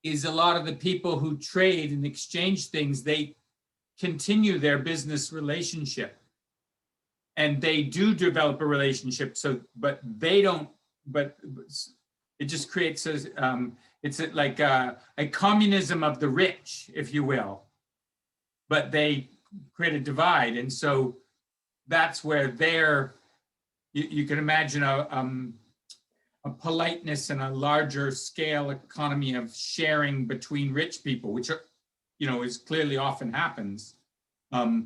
is a lot of the people who trade and exchange things, they continue their business relationship and they do develop a relationship. So, but it just creates it's like a communism of the rich, if you will. But they create a divide. And so that's where you can imagine a politeness and a larger scale economy of sharing between rich people, which are, is clearly often happens. But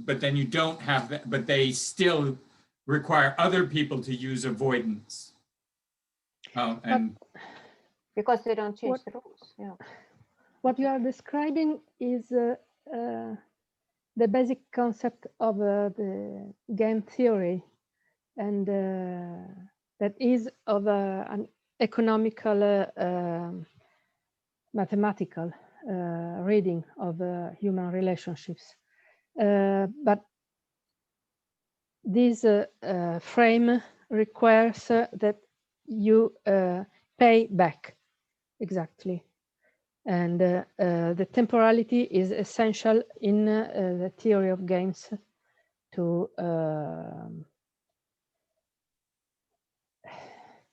then you don't have that, but they still require other people to use avoidance. And because they don't change the rules. Yeah. What you are describing is the basic concept of the game theory, and that is of an economical, mathematical reading of human relationships. But this frame requires that you pay back, exactly. And the temporality is essential in the theory of games to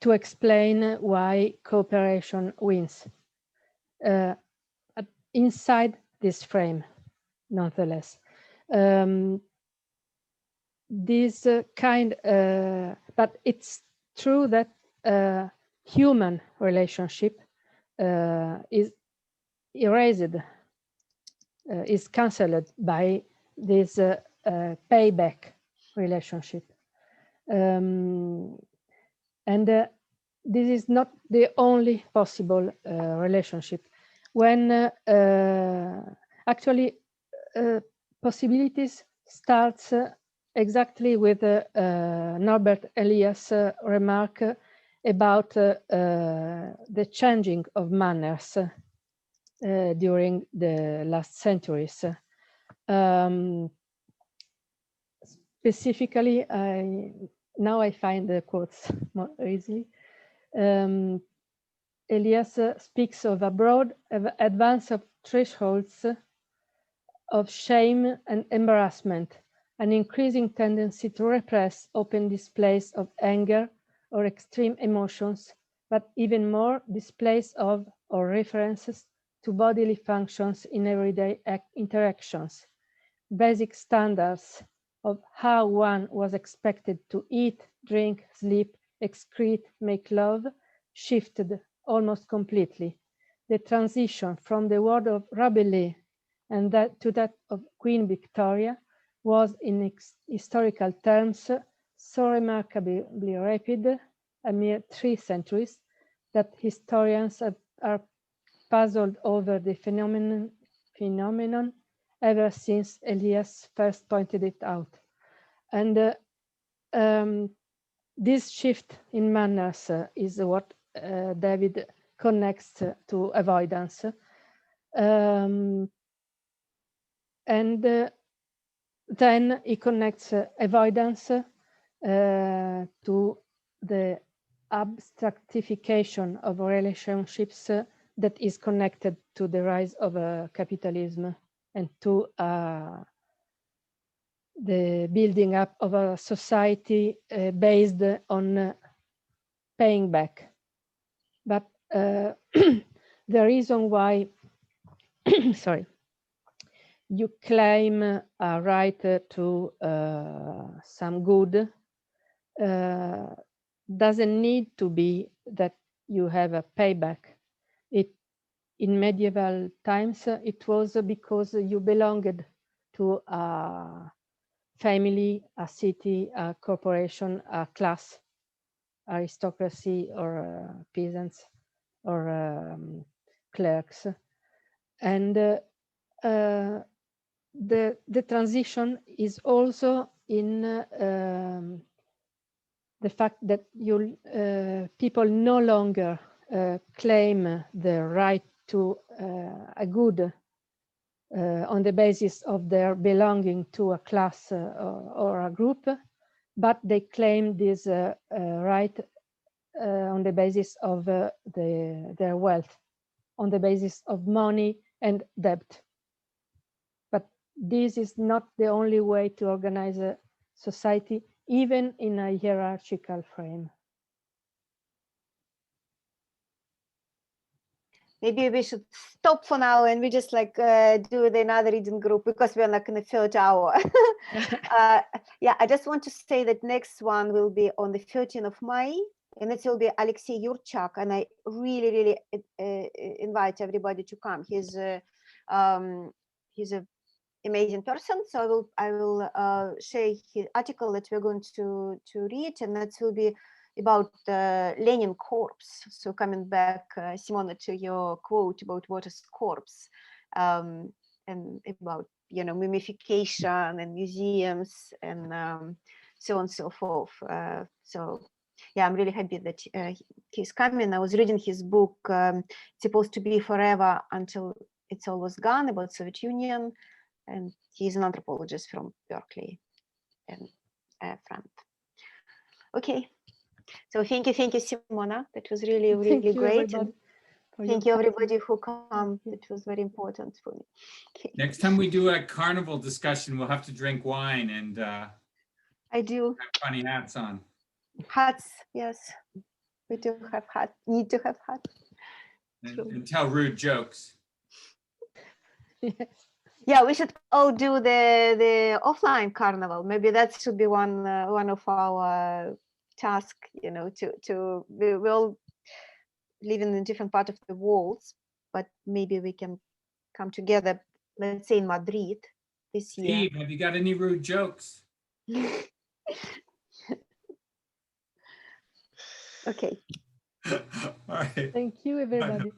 explain why cooperation wins. Inside this frame, nonetheless. This but it's true that human relationship is erased, is cancelled by this payback relationship. And this is not the only possible relationship. When actually possibilities starts exactly with Norbert Elias' remark about the changing of manners during the last centuries. Specifically, now I find the quotes more easily. Elias speaks of a broad advance of thresholds of shame and embarrassment, an increasing tendency to repress open displays of anger or extreme emotions, but even more displays of or references to bodily functions in everyday interactions. Basic standards of how one was expected to eat, drink, sleep, excrete, make love shifted almost completely. The transition from the word of Rabelais and to that of Queen Victoria was in historical terms so remarkably rapid, a mere 3 centuries, that historians are puzzled over the phenomenon ever since Elias first pointed it out. And this shift in manners is what David connects to avoidance. And then he connects avoidance to the abstractification of relationships that is connected to the rise of capitalism and to the building up of a society based on paying back. But the reason why, sorry, you claim a right to some good doesn't need to be that you have a payback. In medieval times, it was because you belonged to a family, a city, a corporation, a class, aristocracy or peasants or clerks. And the transition is also in the fact that people no longer claim the right to a good on the basis of their belonging to a class or a group, but they claim this right on the basis of their wealth, on the basis of money and debt. But this is not the only way to organize a society, even in a hierarchical frame. maybe we should stop for now and we just like do the another reading group because we're like in the third hour. Yeah, I just want to say that next one will be on the 13th of May, and it will be Alexei Yurchak, and I really invite everybody to come. He's an amazing person, so I will share his article that we're going to read, and that will be about Lenin corpse. So coming back, Simona, to your quote about what is corpse, and about, you know, mummification and museums and so on and so forth. So yeah, I'm really happy that he's coming. I was reading his book, It's Supposed to Be Forever Until It's All Was Gone, about Soviet Union, and he's an anthropologist from Berkeley and a friend. Okay, so thank you, Simona. That was really great. And thank you everybody who come. It was very important for me. Okay. Next time we do a carnival discussion, we'll have to drink wine and I do. have funny hats on. Hats, yes. We do have hats, need to have hats. And tell rude jokes. Yes. Yeah, we should all do the offline carnival. Maybe that should be one of our tasks, you know, we all live in a different part of the world, but maybe we can come together, let's say in Madrid this year. Steve, have you got any rude jokes? Okay. All right. Thank you, everybody.